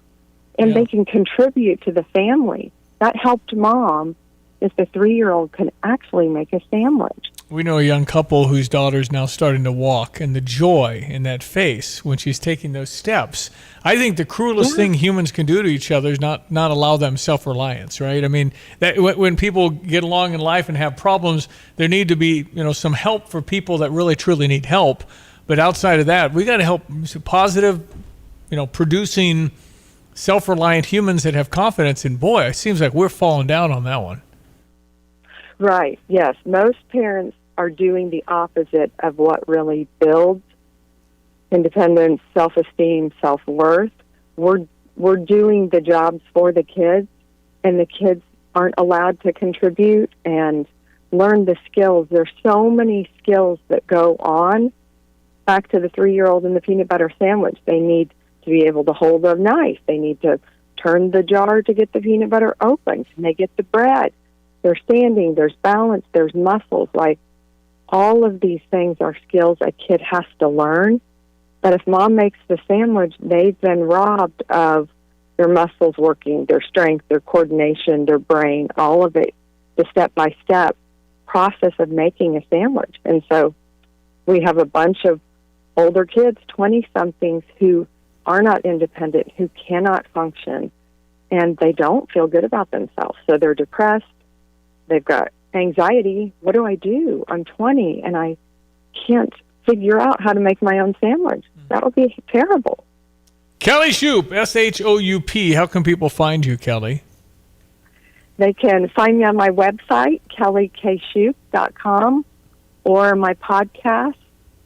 And they can contribute to the family. That helped mom if the 3-year-old can actually make a sandwich. We know a young couple whose daughter's now starting to walk, and the joy in that face when she's taking those steps. I think the cruelest thing humans can do to each other is not allow them self-reliance, right? I mean, that when people get along in life and have problems, there need to be, some help for people that really truly need help. But outside of that, we got to help positive, producing self-reliant humans that have confidence. And boy, it seems like we're falling down on that one. Right, yes. Most parents are doing the opposite of what really builds independence, self-esteem, self-worth. We're doing the jobs for the kids, and the kids aren't allowed to contribute and learn the skills. There's so many skills that go on. Back to the 3-year-old in the peanut butter sandwich. They need to be able to hold a knife. They need to turn the jar to get the peanut butter open. Can they get the bread? There's standing, there's balance, there's muscles. Like, all of these things are skills a kid has to learn. But if mom makes the sandwich, they've been robbed of their muscles working, their strength, their coordination, their brain, all of it, the step-by-step process of making a sandwich. And so we have a bunch of older kids, 20-somethings, who are not independent, who cannot function, and they don't feel good about themselves. So they're depressed. They've got anxiety. What do I do? I'm 20 and I can't figure out how to make my own sandwich. That would be terrible. Kelly Shoup, S-H-O-U-P. How can people find you, Kelly? They can find me on my website, kellykshoup.com, or my podcast,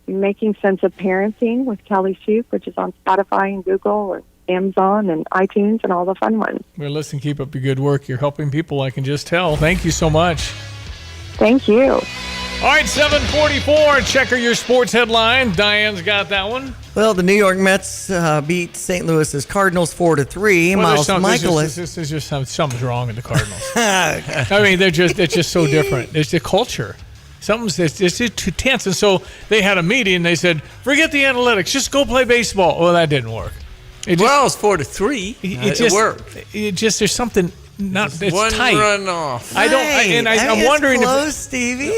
Making Sense of Parenting with Kelly Shoup, which is on Spotify and Google and Amazon and iTunes and all the fun ones. Well, listen, keep up your good work. You're helping people, I can just tell. Thank you so much. Thank you. All right, 7:44. Checker your sports headline. Diane's got that one. Well, the New York Mets beat St. Louis's Cardinals 4-3. Miles Michaelis. There's just something's wrong in the Cardinals. I mean, it's just so different. It's the culture. It's just too tense. And so they had a meeting. They said, forget the analytics. Just go play baseball. Well, that didn't work. It's 4-3. It worked. There's something not. Just it's one tight. run off. I'm wondering close, Stevie.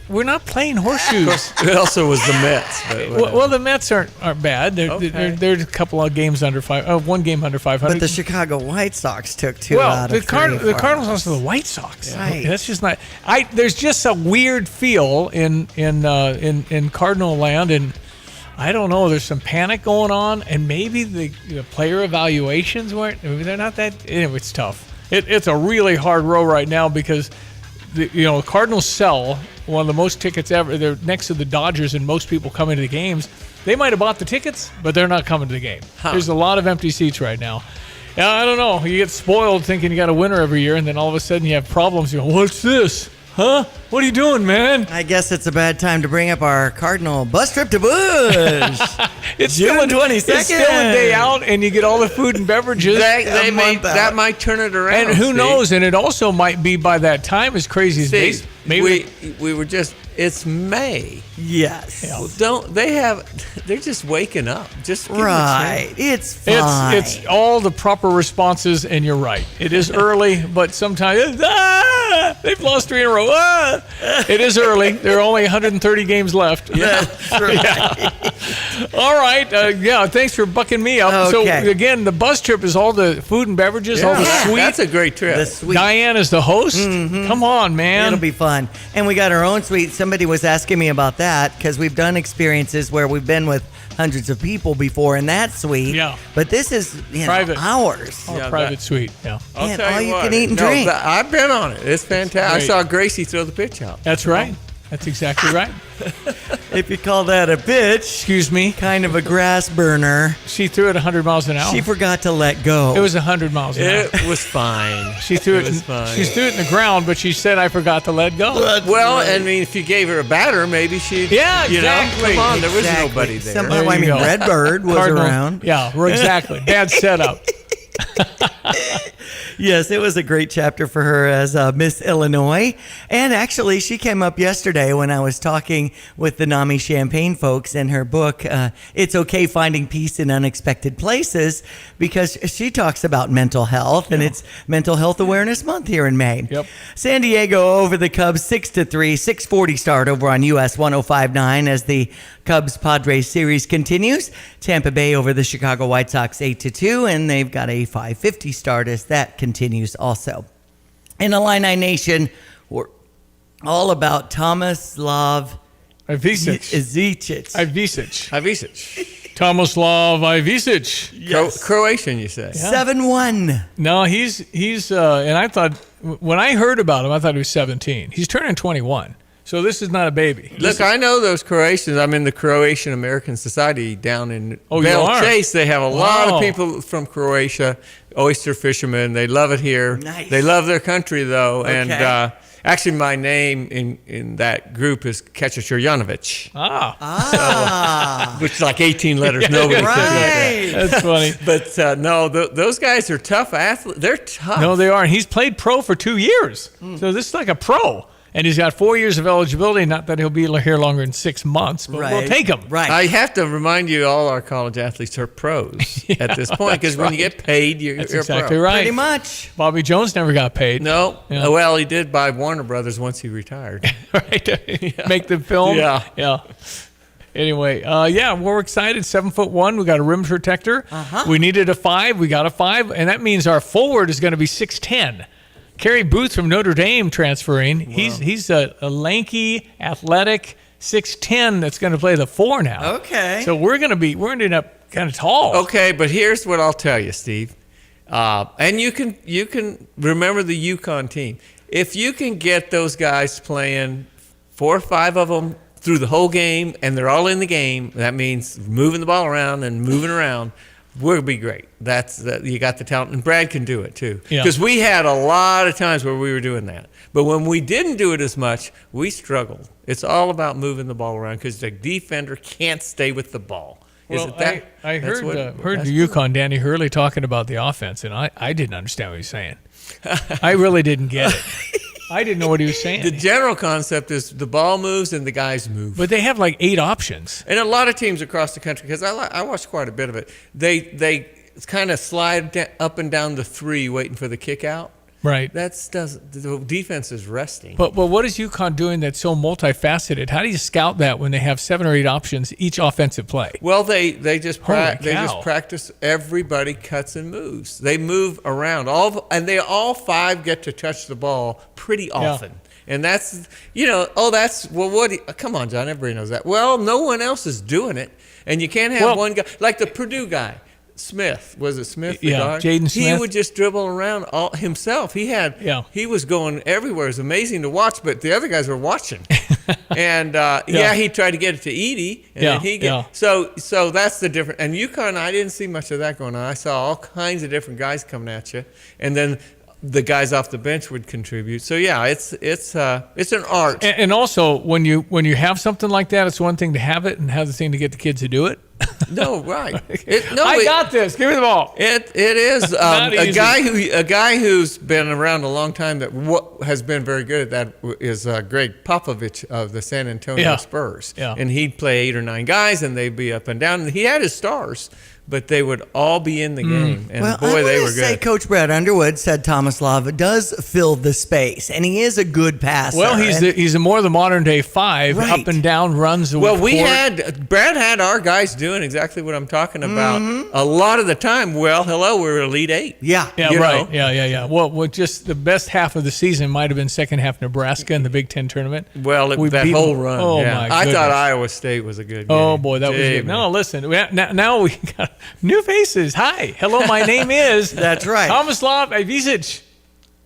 We're not playing horseshoes. It also was the Mets. Well, the Mets aren't bad. They're a couple of games under 5. One game under 500. But the Chicago White Sox took 2 out of 3. The Cardinals lost to the White Sox. Right. That's just not. There's just a weird feel in Cardinal land, and I don't know. There's some panic going on, and maybe the player evaluations weren't. They're not that. Anyway, it's tough. It's a really hard row right now because the Cardinals sell one of the most tickets ever. They're next to the Dodgers, and most people coming to the games. They might have bought the tickets, but they're not coming to the game. There's a lot of empty seats right now. Yeah, I don't know. You get spoiled thinking you got a winner every year, and then all of a sudden you have problems. You go, what's this? Huh? What are you doing, man? I guess it's a bad time to bring up our Cardinal bus trip to Bush. It's June 22nd. It's still a day out, and you get all the food and beverages. That might turn it around. And who knows? And it also might be by that time as crazy as they. Maybe we were just. It's May. Yes. Yeah. They're just waking up. Just give right. It it's fine. It's all the proper responses, and you're right. It is early, but sometimes they've lost 3 in a row. It is early. There are only 130 games left. Yeah. That's right. Yeah. All right. Thanks for bucking me up. Okay. So again, the bus trip is all the food and beverages, all the sweet. That's a great trip. The suite. Diane is the host. Mm-hmm. Come on, man. It'll be fun. And we got our own suite. Somebody was asking me about that because we've done experiences where we've been with hundreds of people before in that suite. Yeah. But this is private. Ours. Private suite. Yeah. I'll tell all you you what, can eat and drink. I've been on it. It's fantastic. I saw Gracie throw the pitch out. That's right. That's exactly right. If you call that a bitch, excuse me, kind of a grass burner. She threw it 100 miles an hour. She forgot to let go. It was 100 miles an hour. It was fine. She threw it. was fine. She threw it in the ground, but she said, "I forgot to let go." Well, I mean, if you gave her a batter, maybe she'd. Yeah, exactly. Come on, there was nobody there. Redbird was around. Yeah, exactly. Bad setup. Yes, it was a great chapter for her as Miss Illinois. And actually, she came up yesterday when I was talking with the NAMI Champagne folks in her book, It's Okay Finding Peace in Unexpected Places, because she talks about mental health, and it's Mental Health Awareness Month here in May. Yep. San Diego over the Cubs 6-3, 6:40 start over on US 105.9 as the Cubs-Padres series continues. Tampa Bay over the Chicago White Sox 8-2, and they've got a 5:50 start as that continues also. In Illini Nation, we're all about Tomislav Ivicic. Ivicic. Tomislav Ivicic. Yes. Croatian, you say? 7-1. No, he's and I thought, when I heard about him, I thought he was 17. He's turning 21. So this is not a baby. Look, I know those Croatians. I'm in the Croatian American Society down in Belle Chase. They have a lot of people from Croatia, oyster fishermen. They love it here. Nice. They love their country, though. Okay. And actually, my name in that group is Kecicurjanovic. Which is like 18 letters. Nobody could do that. That's funny. But no, those guys are tough athletes. They're tough. No, they are. And he's played pro for 2 years. So this is like a pro. And he's got 4 years of eligibility. Not that he'll be here longer than 6 months, but we'll take him. Right. I have to remind you, all our college athletes are pros at this point, because when you get paid, you're exactly a pro. right. Pretty much. Bobby Jones never got paid. No. Yeah. Well, he did by Warner Brothers once he retired. Right. Make the film. Yeah. Anyway, we're excited. 7'1". We got a rim protector. We needed a 5. We got a 5, and that means our forward is going to be 6'10". Kerry Booth from Notre Dame transferring. Wow. He's a lanky, athletic 6'10" that's going to play the 4 now. Okay. So we're ending up kind of tall. Okay, but here's what I'll tell you, Steve. And you can remember the UConn team. If you can get those guys playing 4 or 5 of them through the whole game, and they're all in the game, that means moving the ball around and moving around. We'll be great. You got the talent, and Brad can do it too. Because we had a lot of times where we were doing that, but when we didn't do it as much, we struggled. It's all about moving the ball around because the defender can't stay with the ball. Well, I heard the UConn Danny Hurley talking about the offense, and I didn't understand what he was saying. I really didn't get it. I didn't know what he was saying. The general concept is the ball moves and the guys move. But they have like 8 options. And a lot of teams across the country, because I watched quite a bit of it, they kind of slide up and down the 3 waiting for the kick out. Right. The defense is resting. But what is UConn doing that's so multifaceted? How do you scout that when they have 7 or 8 options each offensive play? Well, they just practice. Everybody cuts and moves. They move around. And they all 5 get to touch the ball pretty often. And that's, come on, John, everybody knows that. Well, no one else is doing it. And you can't have one guy, like the Purdue guy. Smith, was it Smith? The guard? Jaden Smith. He would just dribble around all himself. He was going everywhere. It was amazing to watch, but the other guys were watching. And he tried to get it to Edie, and then so that's the difference. And UConn, I didn't see much of that going on. I saw all kinds of different guys coming at you, and then the guys off the bench would contribute. So it's an art. And also, when you have something like that, it's one thing to have it, and have the thing to get the kids to do it. No, right. I got this. Give me the ball. It is a guy who's been around a long time that has been very good at that is Greg Popovich of the San Antonio Spurs. Yeah. And he'd play 8 or 9 guys, and they'd be up and down. And he had his stars, but they would all be in the game. And they were good. Coach Brad Underwood said Thomas Lava does fill the space, and he is a good passer. Well, he's a more the modern day 5, up and down runs. Well, Brad had our guys doing exactly what I'm talking about. A lot of the time. Well, we're Elite 8. Yeah, right. Yeah. Well, just the best half of the season might have been second half Nebraska in the Big Ten tournament. Well, that whole run. Oh my goodness. I thought Iowa State was a good game. Oh boy, that was good. No, listen. Now we got new faces. Hi, hello. My name is. That's right. Tomislav Ivizic.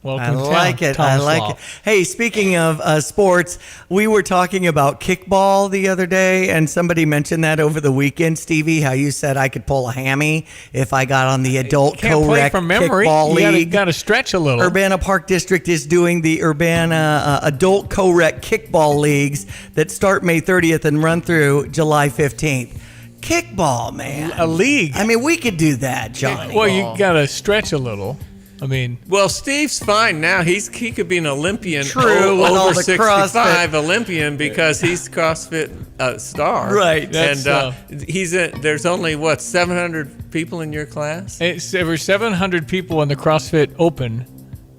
Welcome. I like it. Hey, speaking of sports, we were talking about kickball the other day, and somebody mentioned that over the weekend, Stevie, how you said I could pull a hammy if I got on the adult co-rec kickball league. You got to stretch a little. Urbana Park District is doing the Urbana adult co-rec kickball leagues that start May 30th and run through July 15th. Kickball, man. A league. I mean, we could do that, Johnny. Well, you got to stretch a little. I mean, well, Steve's fine now. He could be an Olympian, over 65 CrossFit. Olympian because he's CrossFit star, right? There's only 700 people in your class. There were 700 people in the CrossFit Open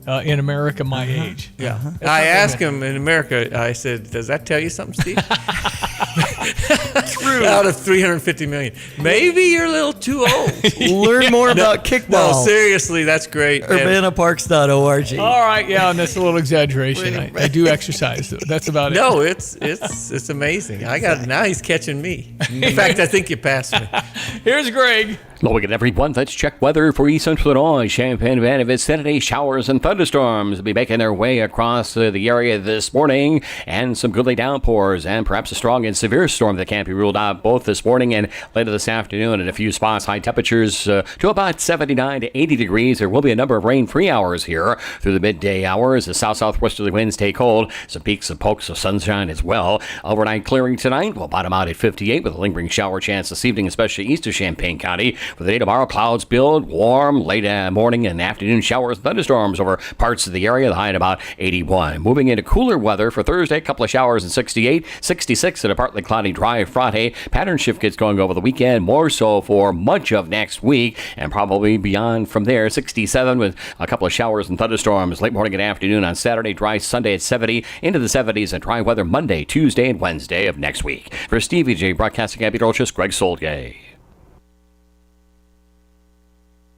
in America my age. Yeah, I asked him in America. I said, "Does that tell you something, Steve?" True. Out of 350 million. Maybe you're a little too old. Learn more about kickball. No, seriously, that's great. UrbanaParks.org. All right, and that's a little exaggeration. I do exercise, though. That's about it. No, it's amazing. Now he's catching me. In fact, I think you passed me. Here's Greg. Well, we get everyone. Let's check weather for East Central Illinois. Champaign-Urbana vicinity, showers and thunderstorms will be making their way across the area this morning, and some goodly downpours and perhaps a strong and severe storm that can't be ruled out both this morning and later this afternoon. In a few spots, high temperatures to about 79 to 80 degrees. There will be a number of rain-free hours here through the midday hours. The south-southwesterly winds take hold. Some peaks and pokes of sunshine as well. Overnight clearing tonight. We'll bottom out at 58 with a lingering shower chance this evening, especially east of Champaign County. For the day tomorrow, clouds build, warm, late morning and afternoon showers and thunderstorms over parts of the area, the high at about 81. Moving into cooler weather for Thursday, a couple of showers and 68, 66 at a partly cloudy, dry Friday. Pattern shift gets going over the weekend, more so for much of next week, and probably beyond from there. 67 with a couple of showers and thunderstorms late morning and afternoon on Saturday, dry Sunday at 70, into the 70s, and dry weather Monday, Tuesday, and Wednesday of next week. For Stevie Jay, broadcasting meteorologist Greg Solgay.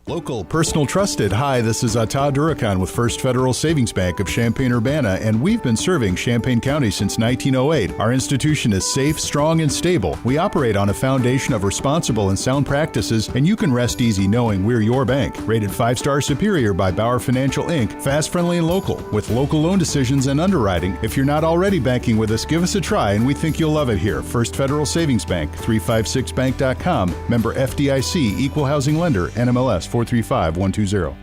Local, personal, trusted. Hi, this is Ata Durakan with First Federal Savings Bank of Champaign-Urbana, and we've been serving Champaign County since 1908. Our institution is safe, strong, and stable. We operate on a foundation of responsible and sound practices, and you can rest easy knowing we're your bank. Rated 5-star superior by Bauer Financial Inc., fast, friendly, and local, with local loan decisions and underwriting. If you're not already banking with us, give us a try, and we think you'll love it here. First Federal Savings Bank, 356bank.com, member FDIC, equal housing lender, NMLS 435120.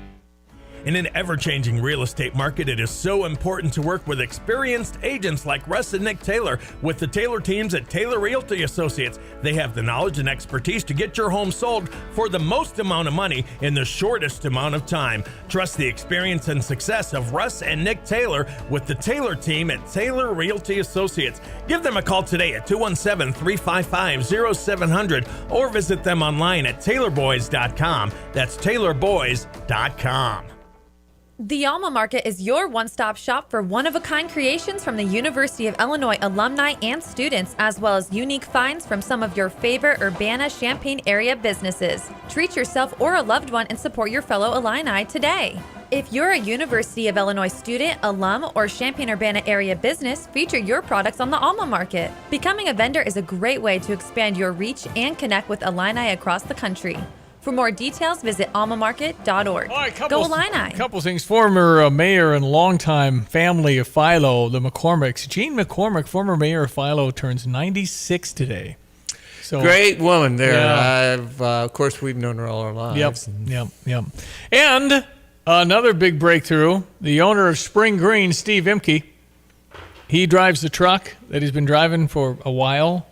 In an ever-changing real estate market, it is so important to work with experienced agents like Russ and Nick Taylor with the Taylor teams at Taylor Realty Associates. They have the knowledge and expertise to get your home sold for the most amount of money in the shortest amount of time. Trust the experience and success of Russ and Nick Taylor with the Taylor team at Taylor Realty Associates. Give them a call today at 217-355-0700 or visit them online at taylorboys.com. That's taylorboys.com. The Alma Market is your one-stop shop for one-of-a-kind creations from the University of Illinois alumni and students, as well as unique finds from some of your favorite Urbana-Champaign area businesses. Treat yourself or a loved one and support your fellow Illini today. If you're a University of Illinois student, alum, or Champaign-Urbana area business, feature your products on the Alma Market. Becoming a vendor is a great way to expand your reach and connect with Illini across the country. For more details, visit almamarket.org. Go Illini! Couple things. Former mayor and longtime family of Philo, the McCormicks. Jean McCormick, former mayor of Philo, turns 96 today. So great woman there. Yeah. Of course, we've known her all our lives. Yep. And another big breakthrough, the owner of Spring Green, Steve Imke, he drives the truck that he's been driving for a while.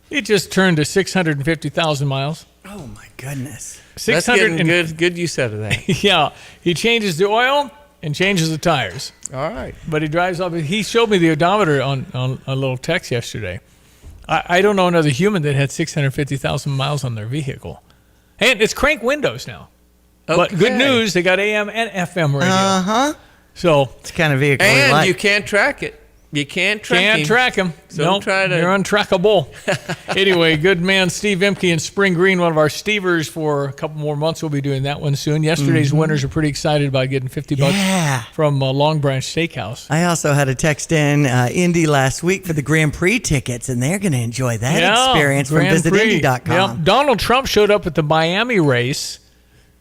It just turned to 650,000 miles. Oh, my goodness. That's getting good use out of that. Yeah. He changes the oil and changes the tires. All right. But he drives up. He showed me the odometer on a little text yesterday. I don't know another human that had 650,000 miles on their vehicle. And it's crank windows now. Okay. But good news, they got AM and FM radio. Uh-huh. So it's kind of vehicle and like. You can't track it. You can't track him. So nope, try to. You're untrackable. Anyway, good man, Steve Imke in Spring Green, one of our Stevers for a couple more months. We'll be doing that one soon. Yesterday's winners are pretty excited about getting $50 from Long Branch Steakhouse. I also had a text in Indy last week for the Grand Prix tickets, and they're going to enjoy that experience from visitindy.com. Yep. Donald Trump showed up at the Miami race,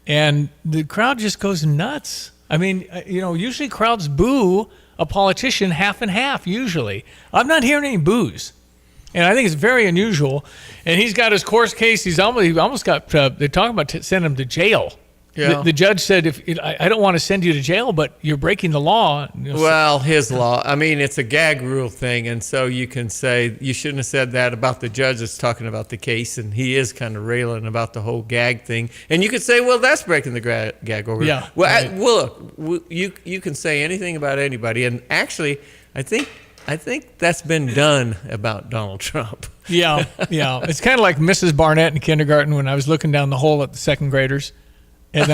and the crowd just goes nuts. I mean, usually crowds boo a politician half and half, usually. I'm not hearing any boos. And I think it's very unusual. And he's got his court case. He almost got, they're talking about sending him to jail. Yeah. The judge said, I don't want to send you to jail, but you're breaking the law. Well, his law. I mean, it's a gag rule thing. And so you can say, you shouldn't have said that about the judge that's talking about the case. And he is kind of railing about the whole gag thing. And you could say, well, that's breaking the gag rule. Yeah. Well, look, you can say anything about anybody. And actually, I think that's been done about Donald Trump. Yeah. It's kind of like Mrs. Barnett in kindergarten when I was looking down the hole at the second graders. And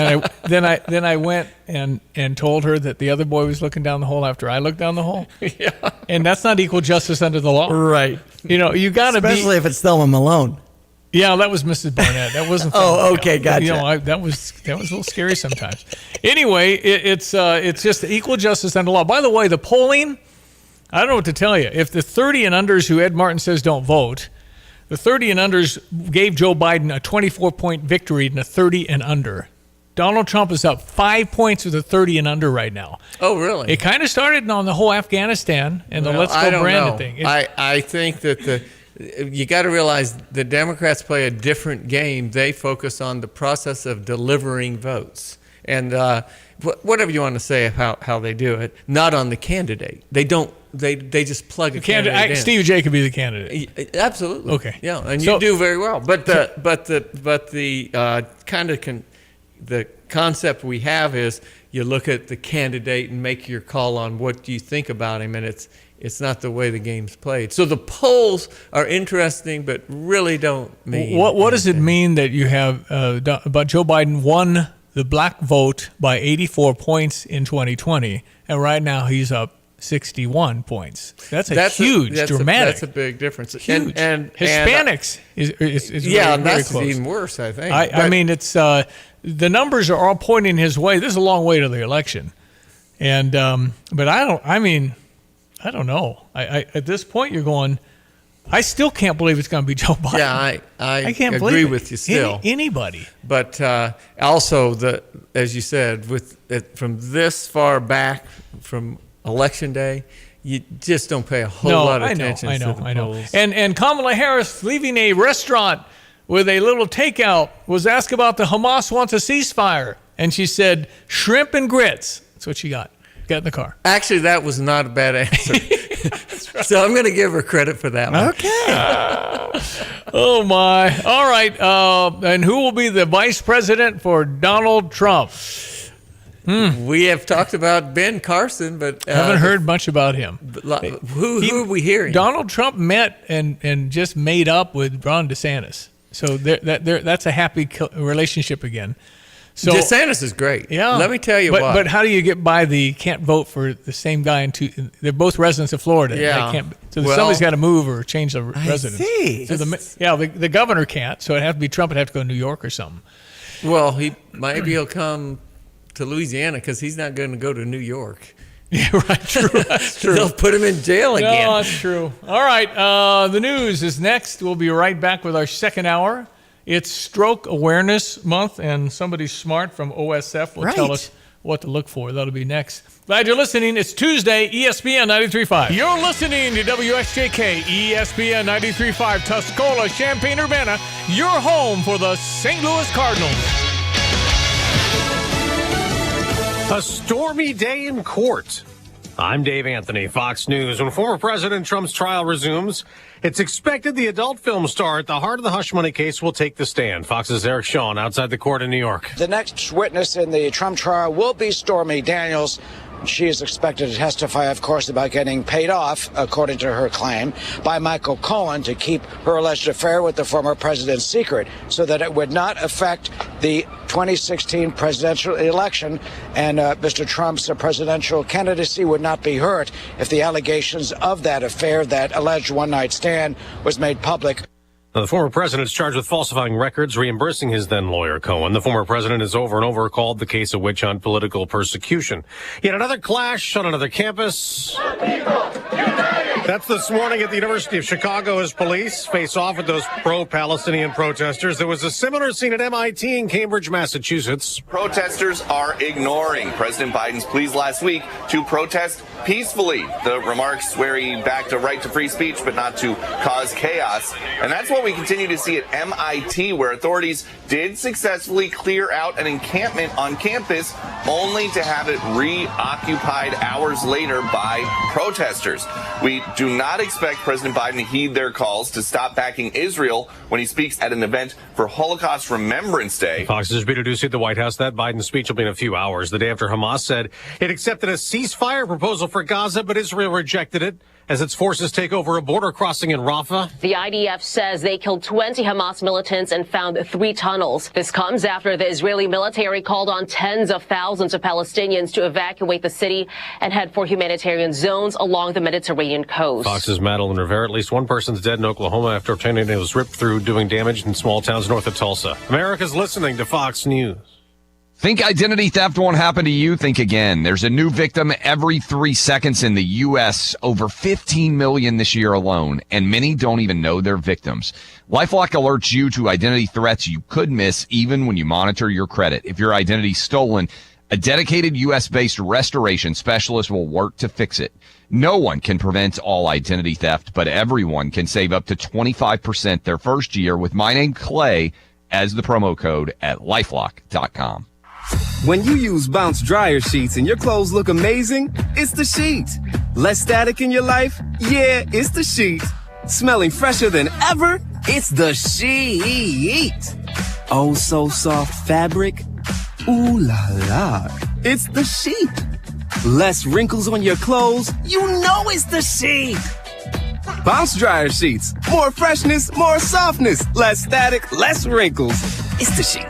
then I went and told her that the other boy was looking down the hole after I looked down the hole. Yeah. And that's not equal justice under the law. Right. You got to be. Especially if it's Thelma Malone. Yeah, that was Mrs. Barnett. That wasn't. Oh, okay, gotcha. That was a little scary sometimes. Anyway, it's just equal justice under the law. By the way, the polling, I don't know what to tell you. If the 30 and unders who Ed Martin says don't vote, the 30 and unders gave Joe Biden a 24-point victory in the 30 and under. Donald Trump is up 5 points with a 30 and under right now. Oh, really? It kind of started on the whole Afghanistan and the Let's Go Brandon thing. I think that you got to realize the Democrats play a different game. They focus on the process of delivering votes. And whatever you want to say how they do it, not on the candidate. They don't. They just plug a candidate in. Stevie Jay could be the candidate. Absolutely. Okay. Yeah, and you do very well. But the concept we have is you look at the candidate and make your call on what do you think about him, and it's not the way the game's played. So the polls are interesting, but really don't mean. What does it mean that you have about Joe Biden won the black vote by 84 points in 2020, and right now he's up 61 points. That's huge, dramatic. That's a big difference. Huge. And Hispanics is yeah, very, that's very close. even worse, I think. I mean, it's the numbers are all pointing his way. This is a long way to the election, and but I don't know. I at this point you're going. I still can't believe it's going to be Joe Biden. Yeah, I can't agree believe with you still. Anybody. But also, as you said, from this far back from Election Day, you just don't pay a whole lot of attention to the polls. And Kamala Harris, leaving a restaurant with a little takeout, was asked about the Hamas wants a ceasefire. And she said, shrimp and grits. That's what she got. Get in the car. Actually, that was not a bad answer. Right. So I'm going to give her credit for that one. Okay. Oh, my. All right. And who will be the vice president for Donald Trump? We have talked about Ben Carson, but haven't heard much about him. Who are we hearing? Donald Trump met and just made up with Ron DeSantis. So that's a happy relationship again. So DeSantis is great. Yeah. Let me tell you why. But how do you get by the can't vote for the same guy in two? They're both residents of Florida. Yeah. They can't, so somebody's got to move or change the residence. see. So the governor can't. So it'd have to be Trump. Would have to go to New York or something. Well, maybe he'll come to Louisiana because he's not going to go to New York. Yeah, right. True. That's true. They'll put him in jail again. No, that's true. All right. The news is next. We'll be right back with our second hour. It's Stroke Awareness Month, and somebody smart from OSF will tell us what to look for. That'll be next. Glad you're listening. It's Tuesday, ESPN 93.5. You're listening to WSJK, ESPN 93.5, Tuscola, Champaign-Urbana, your home for the St. Louis Cardinals. A stormy day in court. I'm Dave Anthony, Fox News. When former President Trump's trial resumes, it's expected the adult film star at the heart of the hush money case will take the stand. Fox's Eric Shawn outside the court in New York. The next witness in the Trump trial will be Stormy Daniels. She is expected to testify, of course, about getting paid off, according to her claim, by Michael Cohen to keep her alleged affair with the former president secret so that it would not affect the 2016 presidential election, and Mr. Trump's presidential candidacy would not be hurt if the allegations of that affair, that alleged one-night stand, was made public. Now, the former president is charged with falsifying records, reimbursing his then lawyer, Cohen. The former president has over and over called the case a witch hunt, political persecution. Yet another clash on another campus. That's this morning at the University of Chicago as police face off with those pro-Palestinian protesters. There was a similar scene at MIT in Cambridge, Massachusetts. Protesters are ignoring President Biden's pleas last week to protest peacefully. The remarks where he backed a right to free speech, but not to cause chaos. And that's what we continue to see at MIT, where authorities did successfully clear out an encampment on campus, only to have it reoccupied hours later by protesters. We do not expect President Biden to heed their calls to stop backing Israel when he speaks at an event for Holocaust Remembrance Day. Fox's Peter Ducey at the White House. That Biden speech will be in a few hours, the day after Hamas said it accepted a ceasefire proposal for Gaza, but Israel rejected it as its forces take over a border crossing in Rafah. The IDF says they killed 20 Hamas militants and found 3 tunnels. This comes after the Israeli military called on tens of thousands of Palestinians to evacuate the city and head for humanitarian zones along the Mediterranean coast. Fox's Madeline Rivera. At least one person's dead in Oklahoma after a tornado was ripped through, doing damage in small towns north of Tulsa. America's listening to Fox News. Think identity theft won't happen to you? Think again. There's a new victim every 3 seconds in the U.S., over 15 million this year alone, and many don't even know they're victims. LifeLock alerts you to identity threats you could miss even when you monitor your credit. If your identity's stolen, a dedicated U.S.-based restoration specialist will work to fix it. No one can prevent all identity theft, but everyone can save up to 25% their first year with my name, Clay, as the promo code at LifeLock.com. When you use Bounce dryer sheets and your clothes look amazing, it's the sheet. Less static in your life? Yeah, it's the sheet. Smelling fresher than ever? It's the sheet. Oh, so soft fabric? Ooh la la. It's the sheet. Less wrinkles on your clothes? You know it's the sheet. Bounce dryer sheets. More freshness, more softness. Less static, less wrinkles. It's the sheet.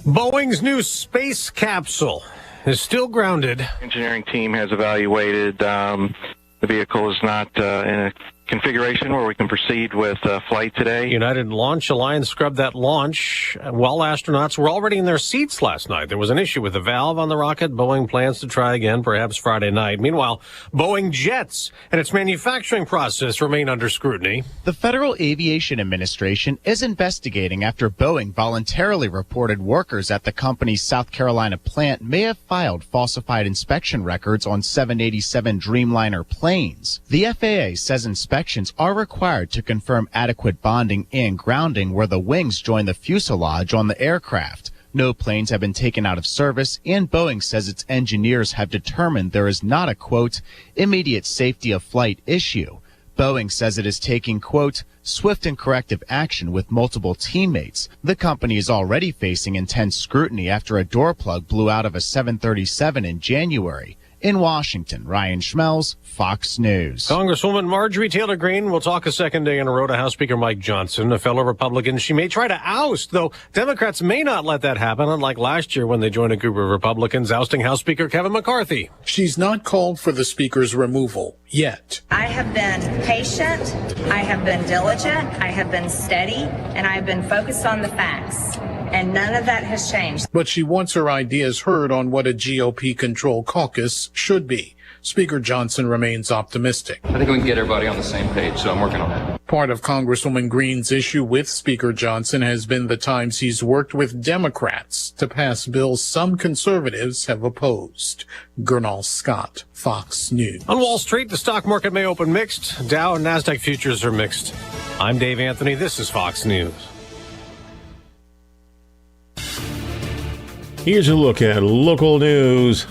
Boeing's new space capsule is still grounded. Engineering team has evaluated the vehicle is not in a configuration where we can proceed with flight today. United Launch Alliance scrubbed that launch while astronauts were already in their seats last night. There was an issue with the valve on the rocket. Boeing plans to try again, perhaps Friday night. Meanwhile, Boeing jets and its manufacturing process remain under scrutiny. The Federal Aviation Administration is investigating after Boeing voluntarily reported workers at the company's South Carolina plant may have filed falsified inspection records on 787 Dreamliner planes. The FAA says inspections are required to confirm adequate bonding and grounding where the wings join the fuselage on the aircraft. No planes have been taken out of service, and Boeing says its engineers have determined there is not a, quote, immediate safety of flight issue. Boeing says it is taking, quote, swift and corrective action with multiple teammates. The company is already facing intense scrutiny after a door plug blew out of a 737 in January. In Washington, Ryan Schmelz, Fox News. Congresswoman Marjorie Taylor Greene will talk a second day in a row to House Speaker Mike Johnson, a fellow Republican she may try to oust, though Democrats may not let that happen, unlike last year when they joined a group of Republicans ousting House Speaker Kevin McCarthy. She's not called for the Speaker's removal yet. I have been patient, I have been diligent, I have been steady, and I have been focused on the facts. And none of that has changed. But she wants her ideas heard on what a GOP-controlled caucus should be. Speaker Johnson remains optimistic. I think we can get everybody on the same page, so I'm working on that. Part of Congresswoman Greene's issue with Speaker Johnson has been the times he's worked with Democrats to pass bills some conservatives have opposed. Gernal Scott, Fox News. On Wall Street, the stock market may open mixed. Dow and NASDAQ futures are mixed. I'm Dave Anthony. This is Fox News. Here's a look at local news.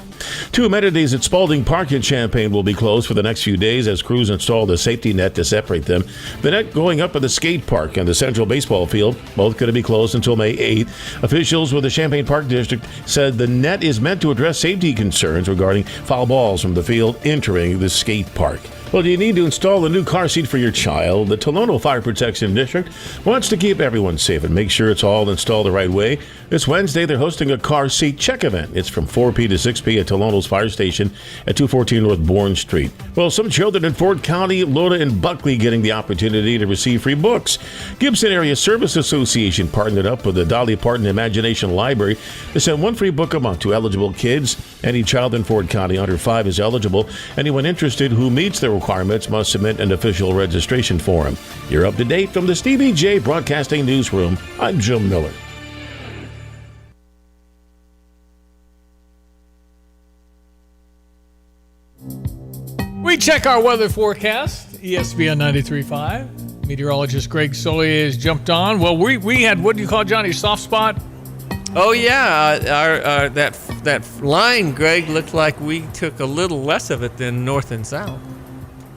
Two amenities at Spalding Park in Champaign will be closed for the next few days as crews installed a safety net to separate them. The net going up at the skate park and the central baseball field, both going to be closed until May 8th. Officials with the Champaign Park District said the net is meant to address safety concerns regarding foul balls from the field entering the skate park. Well, do you need to install a new car seat for your child? The Tolono Fire Protection District wants to keep everyone safe and make sure it's all installed the right way. This Wednesday, they're hosting a car seat check event. It's from 4 p to 6 p at Tolono's Fire Station at 214 North Bourne Street. Well, some children in Ford County, Loda, and Buckley getting the opportunity to receive free books. Gibson Area Service Association partnered up with the Dolly Parton Imagination Library to send one free book a month to eligible kids. Any child in Ford County under 5 is eligible. Anyone interested who meets the requirements must submit an official registration form. You're up to date from the Stevie Jay Broadcasting Newsroom. I'm Jim Miller. We check our weather forecast. ESPN 93.5. Meteorologist Greg Solier has jumped on. Well, we had, what do you call, Johnny, soft spot? Oh yeah, that line, Greg, looked like we took a little less of it than north and south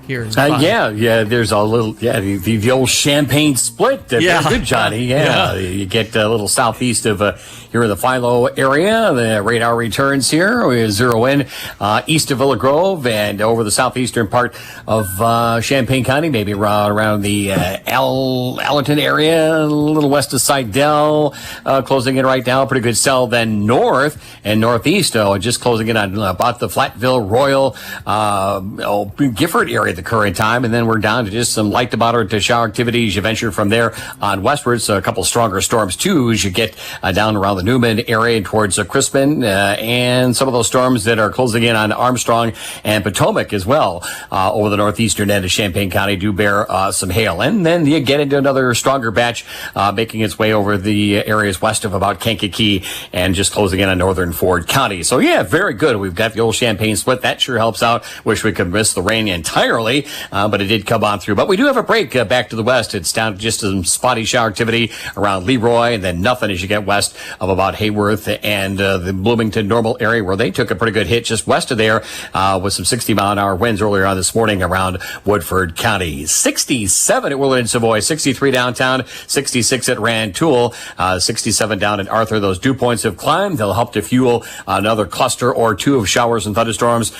here. In yeah. There's a little, the old Champagne split. Yeah, good, Johnny. Yeah, you get a little southeast of here in the Philo area. The radar returns here. We zero in east of Villa Grove and over the southeastern part of Champaign County, maybe around the Allerton area, a little west of Seidel, closing in right now. Pretty good cell. Then north and northeast, just closing in on about the Flatville, Royal, Gifford area at the current time. And then we're down to just some light to moderate to shower activity as you venture from there on westward. So a couple stronger storms too as you get down around the Newman area towards Crispin, and some of those storms that are closing in on Armstrong and Potomac as well over the northeastern end of Champaign County do bear some hail. And then you get into another stronger batch making its way over the areas west of about Kankakee and just closing in on northern Ford County. So yeah, very good. We've got the old Champagne split. That sure helps out. Wish we could miss the rain entirely, but it did come on through. But we do have a break back to the west. It's down to just some spotty shower activity around Leroy, and then nothing as you get west of about Hayworth and the Bloomington Normal area, where they took a pretty good hit just west of there with some 60-mile-an-hour winds earlier on this morning around Woodford County. 67 at Willard and Savoy, 63 downtown, 66 at Rantoul, 67 down at Arthur. Those dew points have climbed. They'll help to fuel another cluster or two of showers and thunderstorms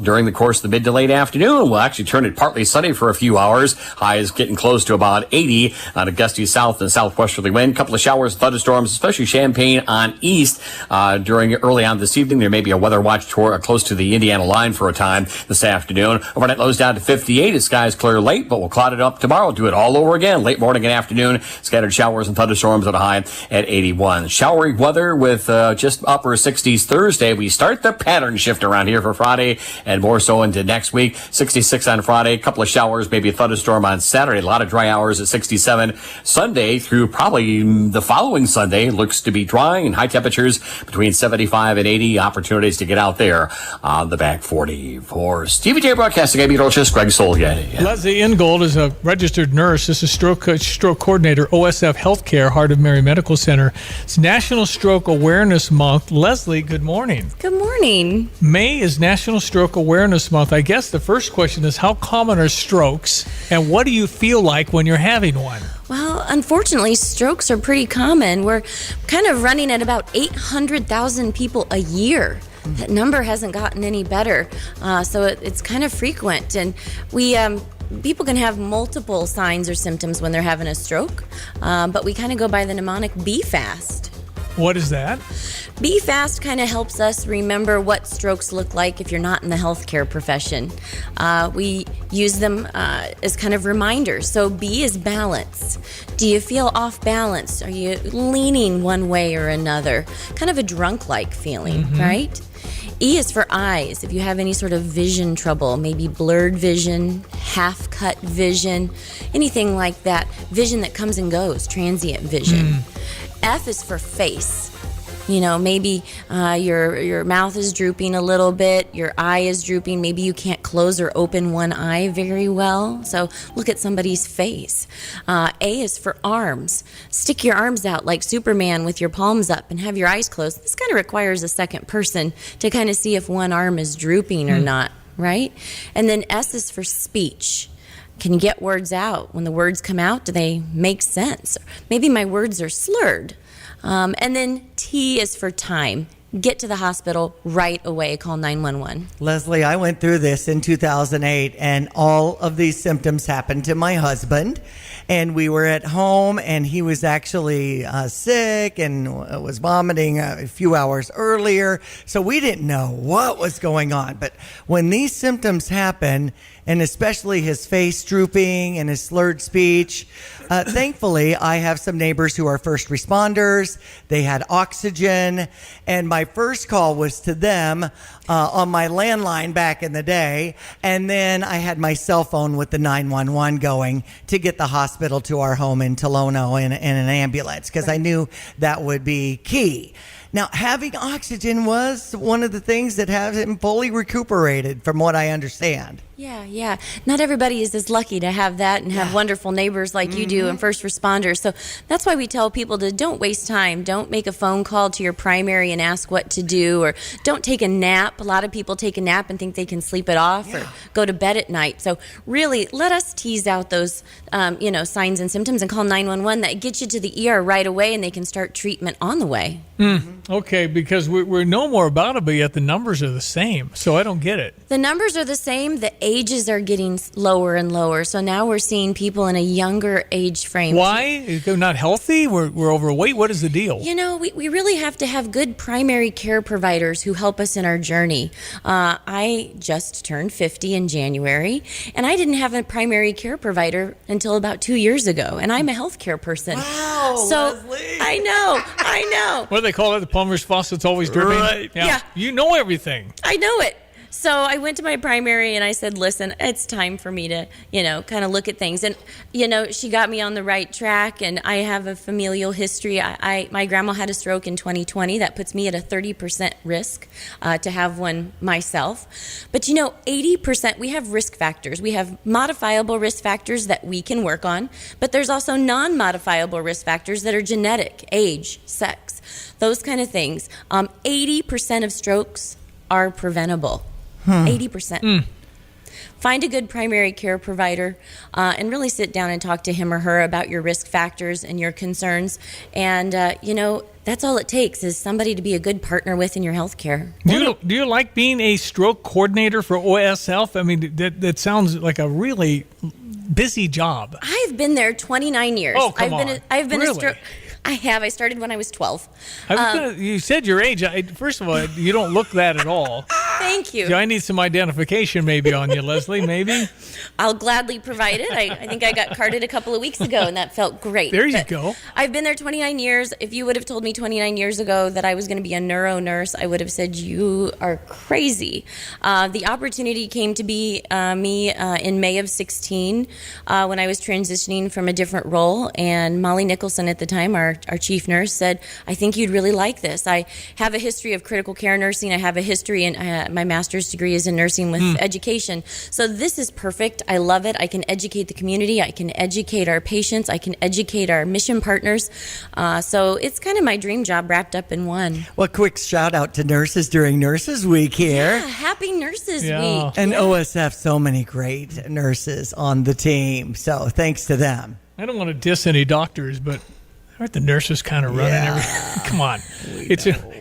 during the course of the mid to late afternoon. We'll actually turn it partly sunny for a few hours. Highs getting close to about 80 on a gusty south and southwesterly wind. Couple of showers, thunderstorms, especially Champaign on east during early on this evening. There may be a weather watch close to the Indiana line for a time this afternoon. Overnight lows down to 58. The skies clear late, but we'll cloud it up tomorrow. We'll do it all over again. Late morning and afternoon. Scattered showers and thunderstorms at a high at 81. Showery weather with just upper 60s Thursday. We start the pattern shift around here for Friday and more so into next week. 66 on Friday. A couple of showers, maybe a thunderstorm on Saturday. A lot of dry hours at 67. Sunday through probably the following Sunday looks to be dry and high temperatures between 75 and 80. Opportunities to get out there on the back 40. For Stevie Jay Broadcasting, I'm meteorologist Greg Solier. Leslie Ingold is a registered nurse. This is stroke coordinator, OSF Healthcare, Heart of Mary Medical Center. It's National Stroke Awareness Month. Leslie, good morning. Good morning. May is National Stroke Awareness Month. I guess the first question is, how common are strokes, and what do you feel like when you're having one? Well, unfortunately, strokes are pretty common. We're kind of running at about 800,000 people a year that number hasn't gotten any better. So it's kind of frequent. And people can have multiple signs or symptoms when they're having a stroke, but we kind of go by the mnemonic Be Fast. What is that? Be Fast kind of helps us remember what strokes look like if you're not in the healthcare profession. We use them as kind of reminders. So B is balance. Do you feel off balance? Are you leaning one way or another? Kind of a drunk-like feeling, right? E is for eyes. If you have any sort of vision trouble, maybe blurred vision, half-cut vision, anything like that, vision that comes and goes, transient vision. F is for face. You know, maybe your mouth is drooping a little bit, your eye is drooping, maybe you can't close or open one eye very well. So look at somebody's face. A is for arms. Stick your arms out like Superman with your palms up and have your eyes closed. This kind of requires a second person to kind of see if one arm is drooping or not, right? And then S is for speech. Can you get words out? When the words come out, do they make sense? Maybe my words are slurred. And then T is for time. Get to the hospital right away. Call 911. Leslie, I went through this in 2008, and all of these symptoms happened to my husband. And we were at home, and he was actually sick and was vomiting a few hours earlier. So we didn't know what was going on. But when these symptoms happen, and especially his face drooping and his slurred speech, thankfully, I have some neighbors who are first responders. They had oxygen. And my first call was to them on my landline back in the day. And then I had my cell phone with the 911 going to get the hospital to our home in Tolono in an ambulance, because I knew that would be key. Now, having oxygen was one of the things that has him fully recuperated, from what I understand. Yeah. Not everybody is as lucky to have that and have wonderful neighbors like you do and first responders. So that's why we tell people to don't waste time. Don't make a phone call to your primary and ask what to do, or don't take a nap. A lot of people take a nap and think they can sleep it off or go to bed at night. So really, let us tease out those signs and symptoms and call 911. That gets you to the ER right away, and they can start treatment on the way. Okay, because we know more about it, but yet the numbers are the same. So I don't get it. The numbers are the same. The ages are getting lower and lower. So now we're seeing people in a younger age frame. Why? They're not healthy? We're overweight? What is the deal? You know, we really have to have good primary care providers who help us in our journey. I just turned 50 in January, and I didn't have a primary care provider until about 2 years ago. And I'm a healthcare person. Wow, so Leslie. I know. What do they call it? The plumber's faucet's always dripping? Right. Yeah. You know everything. I know it. So I went to my primary and I said, listen, it's time for me to, kind of look at things. And, she got me on the right track, and I have a familial history. My grandma had a stroke in 2020. That puts me at a 30% risk to have one myself. But, 80%, we have risk factors. We have modifiable risk factors that we can work on, but there's also non-modifiable risk factors that are genetic, age, sex, those kind of things. 80% of strokes are preventable. 80%. Find a good primary care provider and really sit down and talk to him or her about your risk factors and your concerns. And, that's all it takes is somebody to be a good partner with in your health care. Do you like being a stroke coordinator for OSF? I mean, that sounds like a really busy job. I've been there 29 years. Oh, come on. I've been really? a stroke. I have. I started when I was 12. You said your age. First of all, you don't look that at all. Thank you. So I need some identification maybe on you, Leslie, maybe? I'll gladly provide it. I think I got carded a couple of weeks ago, and that felt great. There you go. I've been there 29 years. If you would have told me 29 years ago that I was going to be a neuro nurse, I would have said, you are crazy. The opportunity came to be me in May of 16 when I was transitioning from a different role, and Molly Nicholson at the time, our chief nurse, said, I think you'd really like this. I have a history of critical care nursing. I have a history, and my master's degree is in nursing with education. So this is perfect. I love it. I can educate the community. I can educate our patients. I can educate our mission partners. So it's kind of my dream job wrapped up in one. Well, quick shout out to nurses during Nurses Week here. Yeah, happy Nurses Week. And OSF, so many great nurses on the team. So thanks to them. I don't want to diss any doctors, but Aren't the nurses kind of running everything? Come on.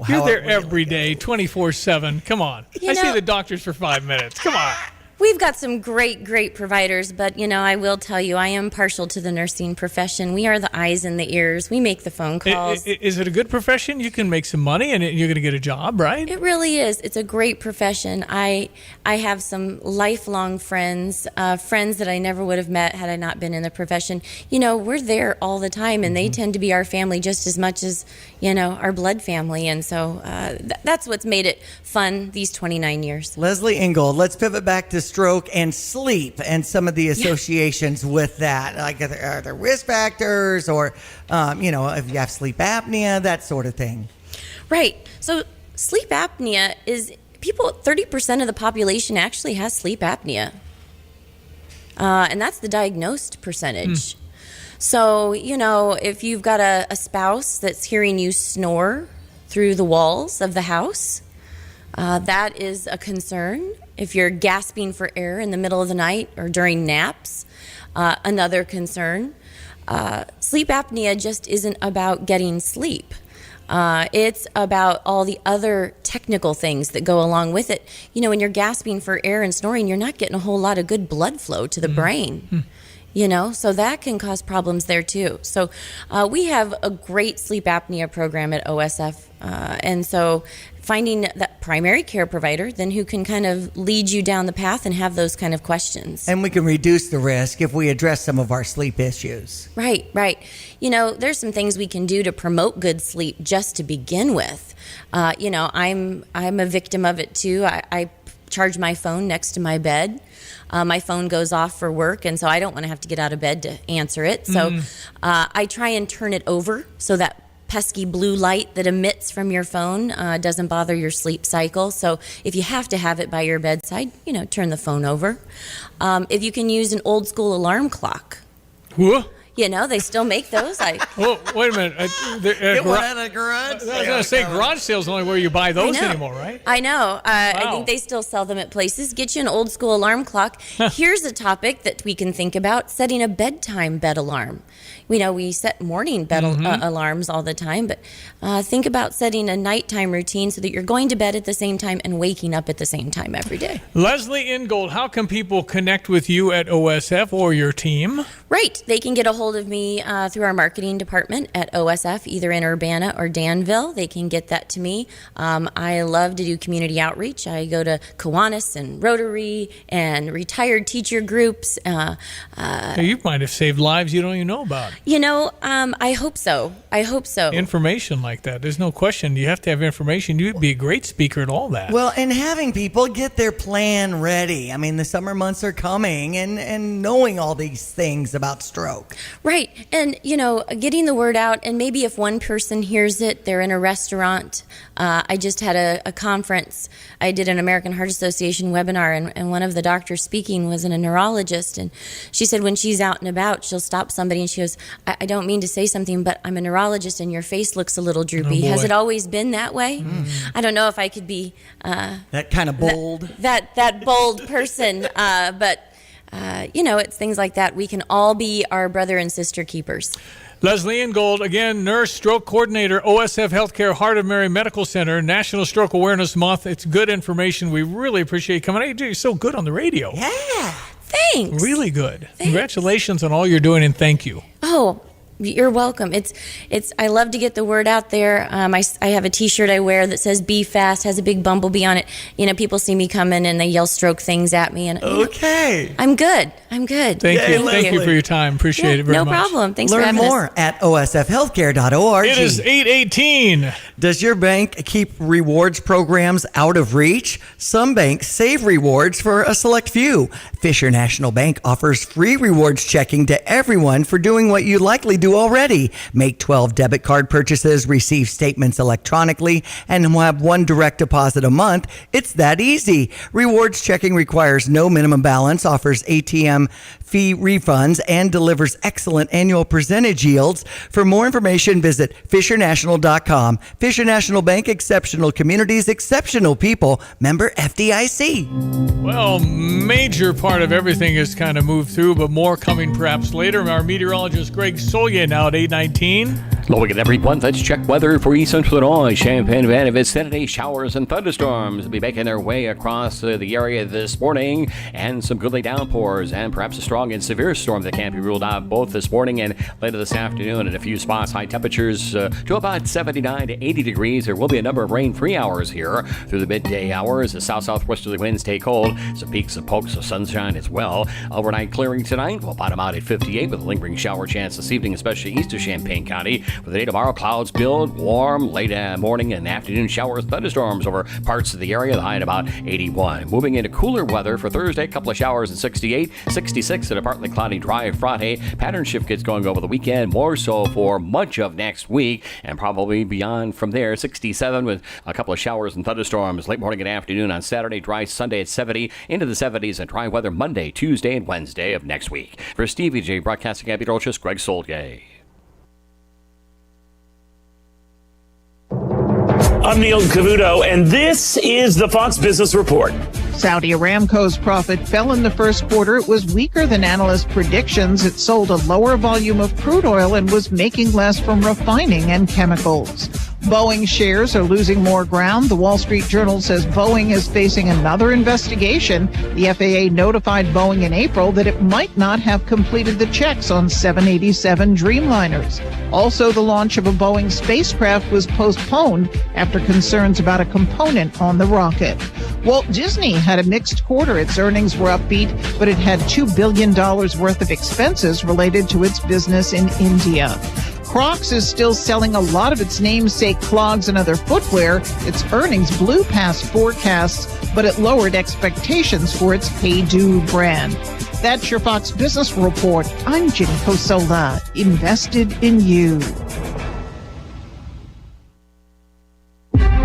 You're there every day, 24/7. Come on. I see the doctors for 5 minutes. Come on. We've got some great, great providers, but, I will tell you, I am partial to the nursing profession. We are the eyes and the ears. We make the phone calls. Is it a good profession? You can make some money and you're going to get a job, right? It really is. It's a great profession. I have some lifelong friends, friends that I never would have met had I not been in the profession. We're there all the time, and they tend to be our family just as much as, our blood family. And so that's what's made it fun these 29 years. Leslie Ingold, let's pivot back to stroke and sleep and some of the associations with that. Like, are there risk factors or, if you have sleep apnea, that sort of thing? Right. So sleep apnea is 30% of the population actually has sleep apnea. And that's the diagnosed percentage. So, if you've got a spouse that's hearing you snore through the walls of the house, that is a concern. If you're gasping for air in the middle of the night or during naps, another concern. Sleep apnea just isn't about getting sleep. It's about all the other technical things that go along with it. When you're gasping for air and snoring, you're not getting a whole lot of good blood flow to the brain. So that can cause problems there too. So we have a great sleep apnea program at OSF. And so finding that primary care provider then who can kind of lead you down the path and have those kind of questions. And we can reduce the risk if we address some of our sleep issues. Right. There's some things we can do to promote good sleep just to begin with. I'm a victim of it too. I charge my phone next to my bed. My phone goes off for work, and so I don't want to have to get out of bed to answer it. So I try and turn it over so that pesky blue light that emits from your phone doesn't bother your sleep cycle. So if you have to have it by your bedside, turn the phone over. If you can use an old school alarm clock. What? They still make those. Well, wait a minute. Get one at a garage sale. I was going to say, garage sale's the only where you buy those anymore, right? I know. I think they still sell them at places. Get you an old school alarm clock. Here's a topic that we can think about, setting a bedtime bed alarm. We set morning bed alarms all the time, but think about setting a nighttime routine so that you're going to bed at the same time and waking up at the same time every day. Leslie Ingold, how can people connect with you at OSF or your team? Right. They can get a hold of me through our marketing department at OSF, either in Urbana or Danville. They can get that to me. I love to do community outreach. I go to Kiwanis and Rotary and retired teacher groups. You might have saved lives you don't even know about. I hope so. Information like that. There's no question. You have to have information. You'd be a great speaker at all that. Well, and having people get their plan ready. I mean, the summer months are coming and knowing all these things about stroke. Right. And, getting the word out. And maybe if one person hears it, they're in a restaurant. I just had a conference. I did an American Heart Association webinar, and one of the doctors speaking was a neurologist. And she said when she's out and about, she'll stop somebody and she goes, I don't mean to say something, but I'm a neurologist and your face looks a little droopy. Has it always been that way? I don't know if I could be that kind of bold. That bold person, but it's things like that. We can all be our brother and sister keepers. Leslie Ingold, again, nurse, stroke coordinator, OSF Healthcare, Heart of Mary Medical Center, National Stroke Awareness Month. It's good information. We really appreciate you coming. You're so good on the radio. Yeah, thanks. Really good. Thanks. Congratulations on all you're doing, and thank you. Oh, you're welcome. I love to get the word out there. I have a T-shirt I wear that says "Be Fast," has a big bumblebee on it. People see me coming and they yell stroke things at me. And okay, I'm good. Thank you. Thank you for your time. Appreciate it very much. No problem. Thanks for Learn having us. more at osfhealthcare.org. It is 8:18. Does your bank keep rewards programs out of reach? Some banks save rewards for a select few. Fisher National Bank offers free rewards checking to everyone for doing what you likely do already. Make 12 debit card purchases, receive statements electronically, and have one direct deposit a month. It's that easy. Rewards checking requires no minimum balance, offers ATM fee refunds, and delivers excellent annual percentage yields. For more information, visit FisherNational.com. Fisher National Bank, exceptional communities, exceptional people. Member FDIC. Well, major part of everything has kind of moved through, but more coming perhaps later. Our meteorologist Greg Solye now at 8:19. Looking at everyone, let's check weather for East Central Illinois. Champaign-Urbana vicinity, showers and thunderstorms will be making their way across the area this morning, and some goodly downpours, and perhaps a strong and severe storm that can't be ruled out both this morning and later this afternoon. In a few spots, high temperatures to about 79 to 80 degrees. There will be a number of rain-free hours here through the midday hours. The south-southwesterly winds take hold. Some peaks and pokes of sunshine as well. Overnight clearing tonight. We'll bottom out at 58 with a lingering shower chance this evening, especially east of Champaign County. For the day tomorrow, clouds build, warm, late morning and afternoon showers, thunderstorms over parts of the area, the high at about 81. Moving into cooler weather for Thursday, a couple of showers at 68, 66 at a partly cloudy, dry Friday. Pattern shift gets going over the weekend, more so for much of next week, and probably beyond from there. 67 with a couple of showers and thunderstorms late morning and afternoon on Saturday, dry Sunday at 70, into the 70s, and dry weather Monday, Tuesday, and Wednesday of next week. For Stevie Jay, broadcasting at Beetrochus, Greg Solgay. I'm Neil Cavuto, and this is the Fox Business Report. Saudi Aramco's profit fell in the first quarter. It was weaker than analyst predictions. It sold a lower volume of crude oil and was making less from refining and chemicals. Boeing shares are losing more ground. The Wall Street Journal says Boeing is facing another investigation. The FAA notified Boeing in April that it might not have completed the checks on 787 Dreamliners. Also, the launch of a Boeing spacecraft was postponed after concerns about a component on the rocket. Walt Disney had a mixed quarter. Its earnings were upbeat, but it had $2 billion worth of expenses related to its business in India. Crocs is still selling a lot of its namesake clogs and other footwear. Its earnings blew past forecasts, but it lowered expectations for its Hey Do brand. That's your Fox Business Report. I'm Jenny Cosola, invested in you.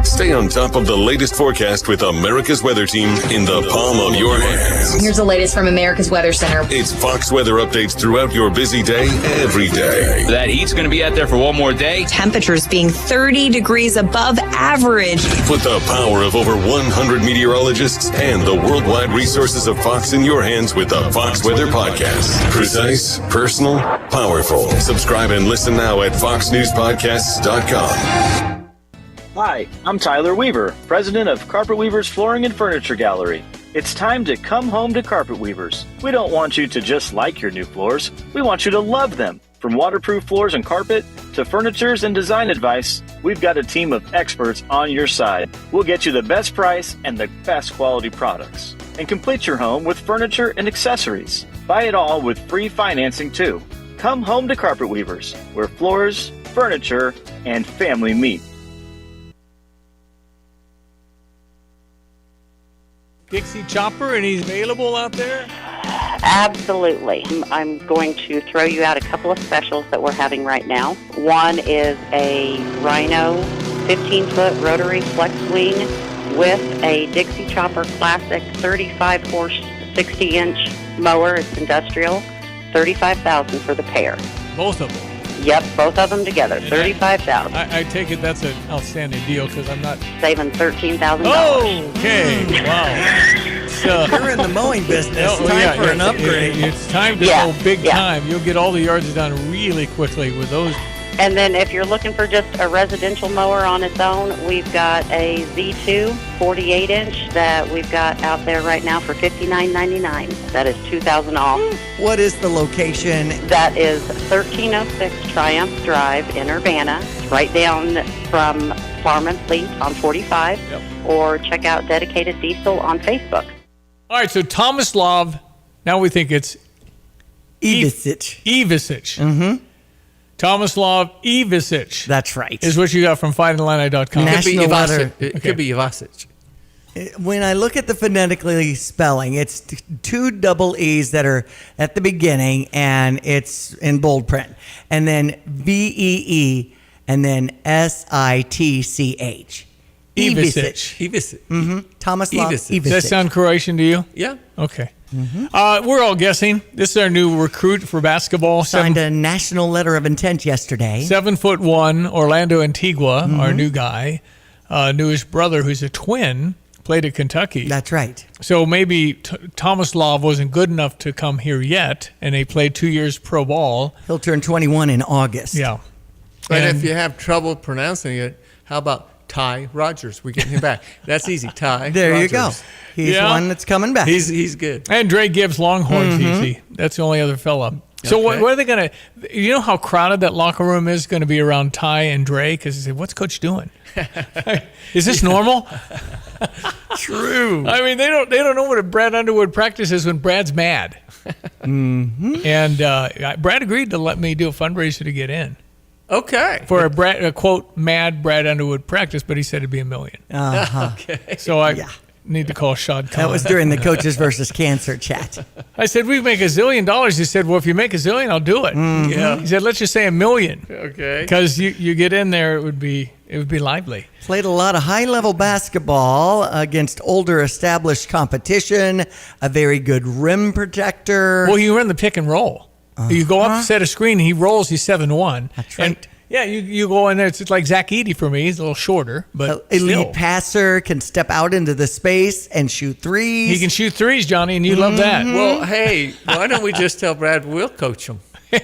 Stay on top of the latest forecast with America's Weather Team in the palm of your hands. Here's the latest from America's Weather Center. It's Fox weather updates throughout your busy day, every day. That heat's going to be out there for one more day. Temperatures being 30 degrees above average. Put the power of over 100 meteorologists and the worldwide resources of Fox in your hands with the Fox Weather Podcast. Precise, personal, powerful. Subscribe and listen now at foxnewspodcasts.com. Hi, I'm Tyler Weaver, president of Carpet Weavers Flooring and Furniture Gallery. It's time to come home to Carpet Weavers. We don't want you to just like your new floors. We want you to love them. From waterproof floors and carpet to furnitures and design advice, we've got a team of experts on your side. We'll get you the best price and the best quality products. And complete your home with furniture and accessories. Buy it all with free financing too. Come home to Carpet Weavers, where floors, furniture, and family meet. Dixie Chopper, and he's available out there? Absolutely. I'm going to throw you out a couple of specials that we're having right now. One is a Rhino 15-foot rotary flex wing with a Dixie Chopper Classic 35-horse 60-inch mower. It's industrial. $35,000 for the pair. Both of them? Yep, both of them together. $35,000. I take it that's an outstanding deal because I'm not saving $13,000. Oh, okay. Wow. So, you're in the mowing business. Time for an upgrade. It's time to go big time. You'll get all the yards done really quickly with those. And then if you're looking for just a residential mower on its own, we've got a Z2 48-inch that we've got out there right now for $59.99. That is $2,000 off. What is the location? That is 1306 Triumph Drive in Urbana. It's right down from Farm and Fleet on 45. Yep. Or check out Dedicated Diesel on Facebook. All right, so Tomislav, now we think it's Ivisic. Ivisic. Mm-hmm. Tomislav Ivisic. That's right. Is what you got from FindAtlanta.com. National letter. It could be Ivasic. When I look at the phonetically spelling, it's two double E's that are at the beginning, and it's in bold print. And then V-E-E, and then S-I-T-C-H. Ivisic. Mm-hmm. Tomislav Ivisic. Does that sound Croatian to you? Yeah. Okay. Mm-hmm. We're all guessing. This is our new recruit for basketball. Signed a national letter of intent yesterday. 7'1", Orlando Antigua, our new guy. Newish brother, who's a twin, played at Kentucky. That's right. So maybe Tomislav wasn't good enough to come here yet, and he played 2 years pro ball. He'll turn 21 in August. Yeah. But if you have trouble pronouncing it, how about Ty Rogers? We're getting him back. That's easy, Ty. There Rogers. you go. He's one that's coming back. He's good. And Dre Gibbs, Longhorns, easy. That's the only other fella. So what are they going to? You know how crowded that locker room is going to be around Ty and Dre? Because they say, "What's Coach doing? Is this normal?" True. I mean, they don't know what a Brad Underwood practice is when Brad's mad. And Brad agreed to let me do a fundraiser to get in. Okay. For a quote mad Brad Underwood practice, but he said it'd be $1 million. Okay. So I need to call Shad Khan. That was during the Coaches versus Cancer chat. I said, we make $1 zillion. He said, well, if you make $1 zillion, I'll do it. Yeah. He said, let's just say $1 million. Okay. Because you get in there, it would be lively. Played a lot of high-level basketball against older established competition, a very good rim protector. Well, you run the pick and roll. You go up, set a screen, he rolls, he's 7'1". That's right. And yeah, you go in there. It's like Zach Edey for me. He's a little shorter, but elite still. passer, can step out into the space and shoot threes. He can shoot threes, Johnny, and you love that. Well, hey, why don't we just tell Brad we'll coach him?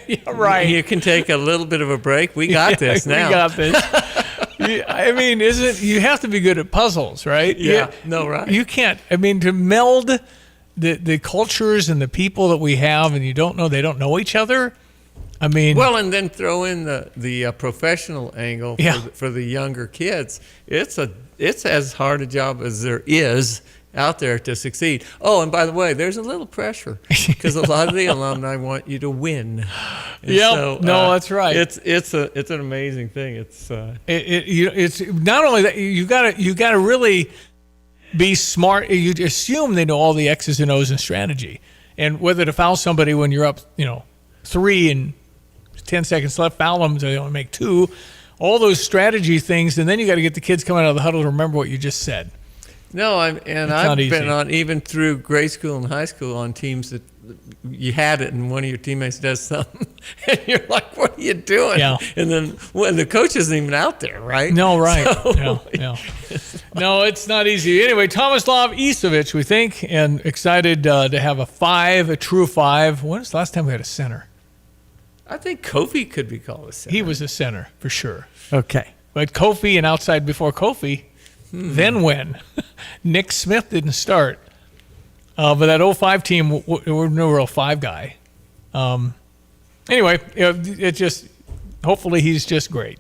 Yeah, right. You can take a little bit of a break. We got this now. We got this. I mean, you have to be good at puzzles, right? Yeah. No, right. You can't. I mean, to meld the cultures and the people that we have, and they don't know each other. I mean, well, and then throw in the professional angle for the younger kids. It's as hard a job as there is out there to succeed. Oh, and by the way, there's a little pressure because a lot of the alumni want you to win. Yeah, so, that's right. It's an amazing thing. It's not only that you gotta really be smart. You assume they know all the X's and O's and strategy, and whether to foul somebody when you're up, 3 and 10 seconds left, foul them so they only make 2. All those strategy things, and then you got to get the kids coming out of the huddle to remember what you just said. No, I've been on, even through grade school and high school, on teams that you had it and one of your teammates does something and you're like, what are you doing? Yeah. And then the coach isn't even out there, right? No, right. So, No, it's not easy. Anyway, Tomislav Isovic, we think, and excited to have a true 5. When was the last time we had a center? I think Kofi could be called a center. He was a center for sure. Okay. But Kofi and outside before Kofi, then when? Nick Smith didn't start. But that 05 team, we're no real 5 guy. Anyway, hopefully he's just great.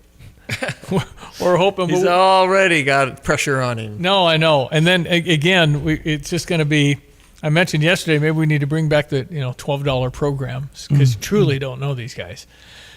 We're hoping. He's already got pressure on him. No, I know. And then again, it's just going to be, I mentioned yesterday, maybe we need to bring back the $12 programs because you truly don't know these guys.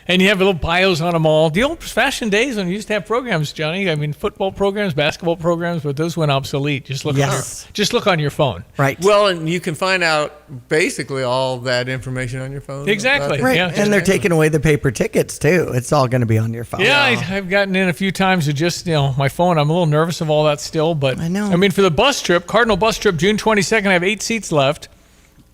And you have little bios on them all. The old-fashioned days when you used to have programs, Johnny. I mean, football programs, basketball programs, but those went obsolete. Just look on your phone. Right. Well, and you can find out basically all that information on your phone. Exactly. Right. Yeah. And they're taking away the paper tickets, too. It's all going to be on your phone. Yeah, I've gotten in a few times with just, my phone. I'm a little nervous of all that still, but I know. I mean, for the bus trip, Cardinal bus trip, June 22nd, I have 8 seats left.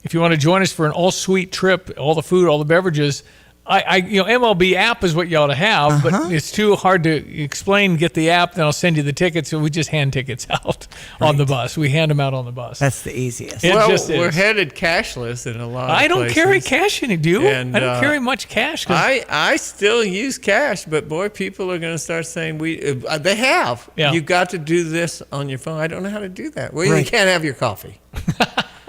If you want to join us for an all-suite trip, all the food, all the beverages, MLB app is what you ought to have, but it's too hard to explain. Get the app, then I'll send you the tickets. So we just hand tickets out on the bus. We hand them out on the bus. That's the easiest. We're headed cashless in a lot of I don't places. carry cash in it, do you? And, I don't carry much cash. I still use cash, but boy, people are going to start saying they have. Yeah. You got to do this on your phone. I don't know how to do that. Well, you can't have your coffee.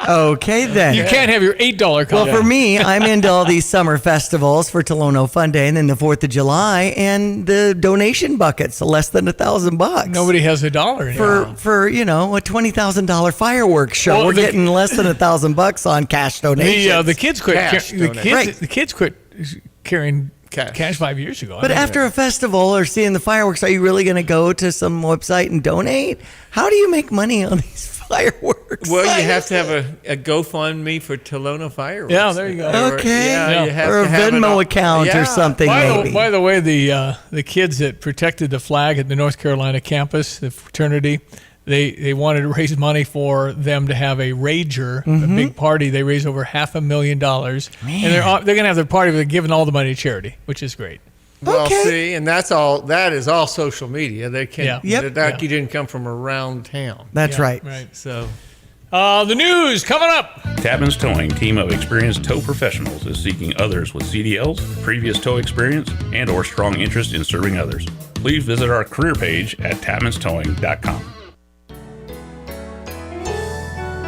Okay, then. You can't have your $8 coffee. Well, for me, I'm into all these summer festivals for Tolono Fun Day and then the 4th of July and the donation buckets, less than $1,000. Nobody has $1 for a $20,000 fireworks show. Well, we're getting less than $1,000 on cash donations. The kids quit. The kids quit carrying cash 5 years ago. But after a festival or seeing the fireworks, are you really going to go to some website and donate? How do you make money on these fireworks? Well, you have to have a GoFundMe for Tolono fireworks. Yeah, there you go. Okay. You have or a to have Venmo account or something. By the way, the kids that protected the flag at the North Carolina campus, the fraternity, they wanted to raise money for them to have a rager, a big party. They raised over $500,000, and they're going to have their party. They're giving all the money to charity, which is great. Well, see, and that is all social media. They can't. Yeah. You didn't come from around town. That's right. Right. So, The news coming up. Tapman's Towing, team of experienced tow professionals, is seeking others with CDLs, previous tow experience, and or strong interest in serving others. Please visit our career page at tapmanstowing.com.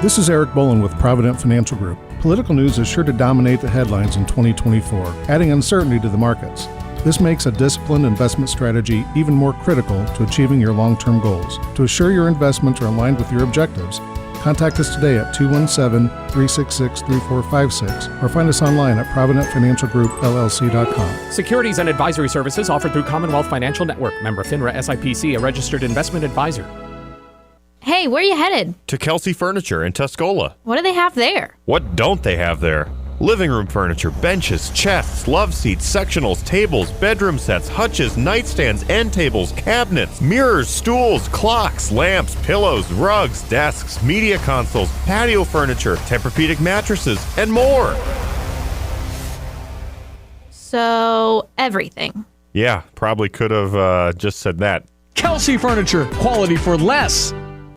This is Eric Bolin with Provident Financial Group. Political news is sure to dominate the headlines in 2024, adding uncertainty to the markets. This makes a disciplined investment strategy even more critical to achieving your long-term goals. To assure your investments are aligned with your objectives, contact us today at 217-366-3456 or find us online at providentfinancialgroupllc.com. Securities and advisory services offered through Commonwealth Financial Network. Member FINRA SIPC, a registered investment advisor. Hey, where are you headed? To Kelsey Furniture in Tuscola. What do they have there? What don't they have there? Living room furniture, benches, chests, love seats, sectionals, tables, bedroom sets, hutches, nightstands, end tables, cabinets, mirrors, stools, clocks, lamps, pillows, rugs, desks, media consoles, patio furniture, Tempur-Pedic mattresses, and more. So, everything. Yeah, probably could have just said that. Kelsey Furniture, quality for less.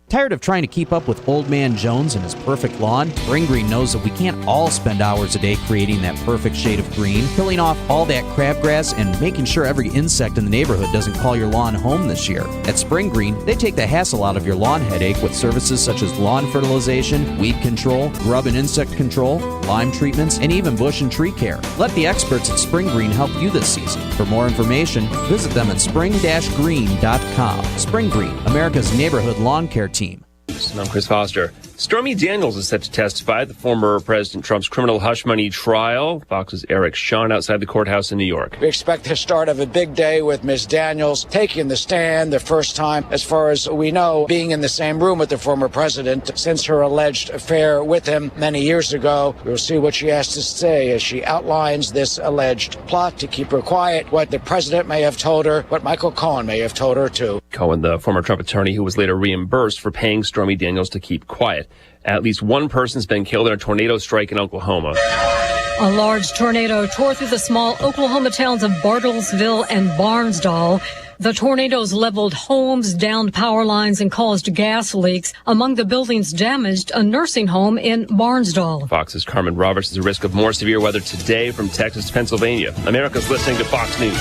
Tired of trying to keep up with Old Man Jones and his perfect lawn? Spring Green knows that we can't all spend hours a day creating that perfect shade of green, killing off all that crabgrass, and making sure every insect in the neighborhood doesn't call your lawn home this year. At Spring Green, they take the hassle out of your lawn headache with services such as lawn fertilization, weed control, grub and insect control, lime treatments, and even bush and tree care. Let the experts at Spring Green help you this season. For more information, visit them at spring-green.com. Spring Green, America's neighborhood lawn care team. I'm Chris Foster. Stormy Daniels is set to testify at the former President Trump's criminal hush money trial. Fox's Eric Shawn outside the courthouse in New York. We expect the start of a big day with Ms. Daniels taking the stand, the first time, as far as we know, being in the same room with the former president since her alleged affair with him many years ago. We'll see what she has to say as she outlines this alleged plot to keep her quiet, what the president may have told her, what Michael Cohen may have told her too. Cohen, the former Trump attorney who was later reimbursed for paying Stormy Daniels to keep quiet. At least one person's been killed in a tornado strike in Oklahoma. A large tornado tore through the small Oklahoma towns of Bartlesville and Barnsdall. The tornadoes leveled homes, downed power lines, and caused gas leaks. Among the buildings damaged, a nursing home in Barnsdall. Fox's Carmen Roberts is at risk of more severe weather today from Texas to Pennsylvania. America's listening to Fox News.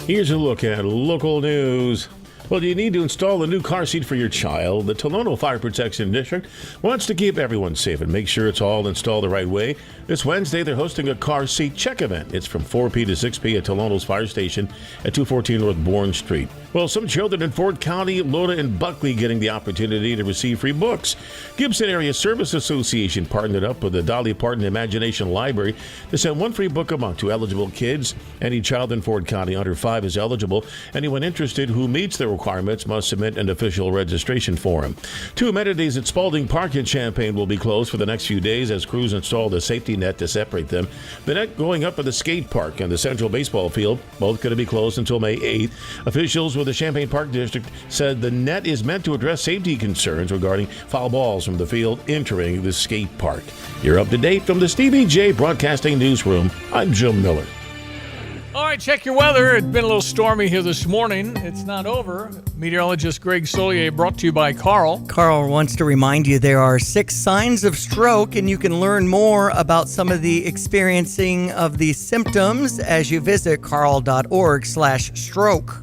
Here's a look at local news. Well, you need to install a new car seat for your child. The Tolono Fire Protection District wants to keep everyone safe and make sure it's all installed the right way. This Wednesday, they're hosting a car seat check event. It's from 4 p to 6 p at Tolono's Fire Station at 214 North Bourne Street. Well, some children in Ford County, Loda, and Buckley getting the opportunity to receive free books. Gibson Area Service Association partnered up with the Dolly Parton Imagination Library to send one free book a month to eligible kids. Any child in Ford County under 5 is eligible. Anyone interested who meets the requirements must submit an official registration form. 2 amenities at Spalding Park in Champaign will be closed for the next few days as crews install the safety net to separate them. The net going up at the skate park and the central baseball field, both going to be closed until May 8th. Officials with the Champaign Park District said the net is meant to address safety concerns regarding foul balls from the field entering the skate park. You're up to date from the Stevie Jay Broadcasting Newsroom. I'm Jim Miller. All right, check your weather. It's been a little stormy here this morning. It's not over. Meteorologist Greg Solier brought to you by Carl. Carl wants to remind you there are 6 signs of stroke, and you can learn more about some of the experiencing of these symptoms as you visit carl.org/stroke.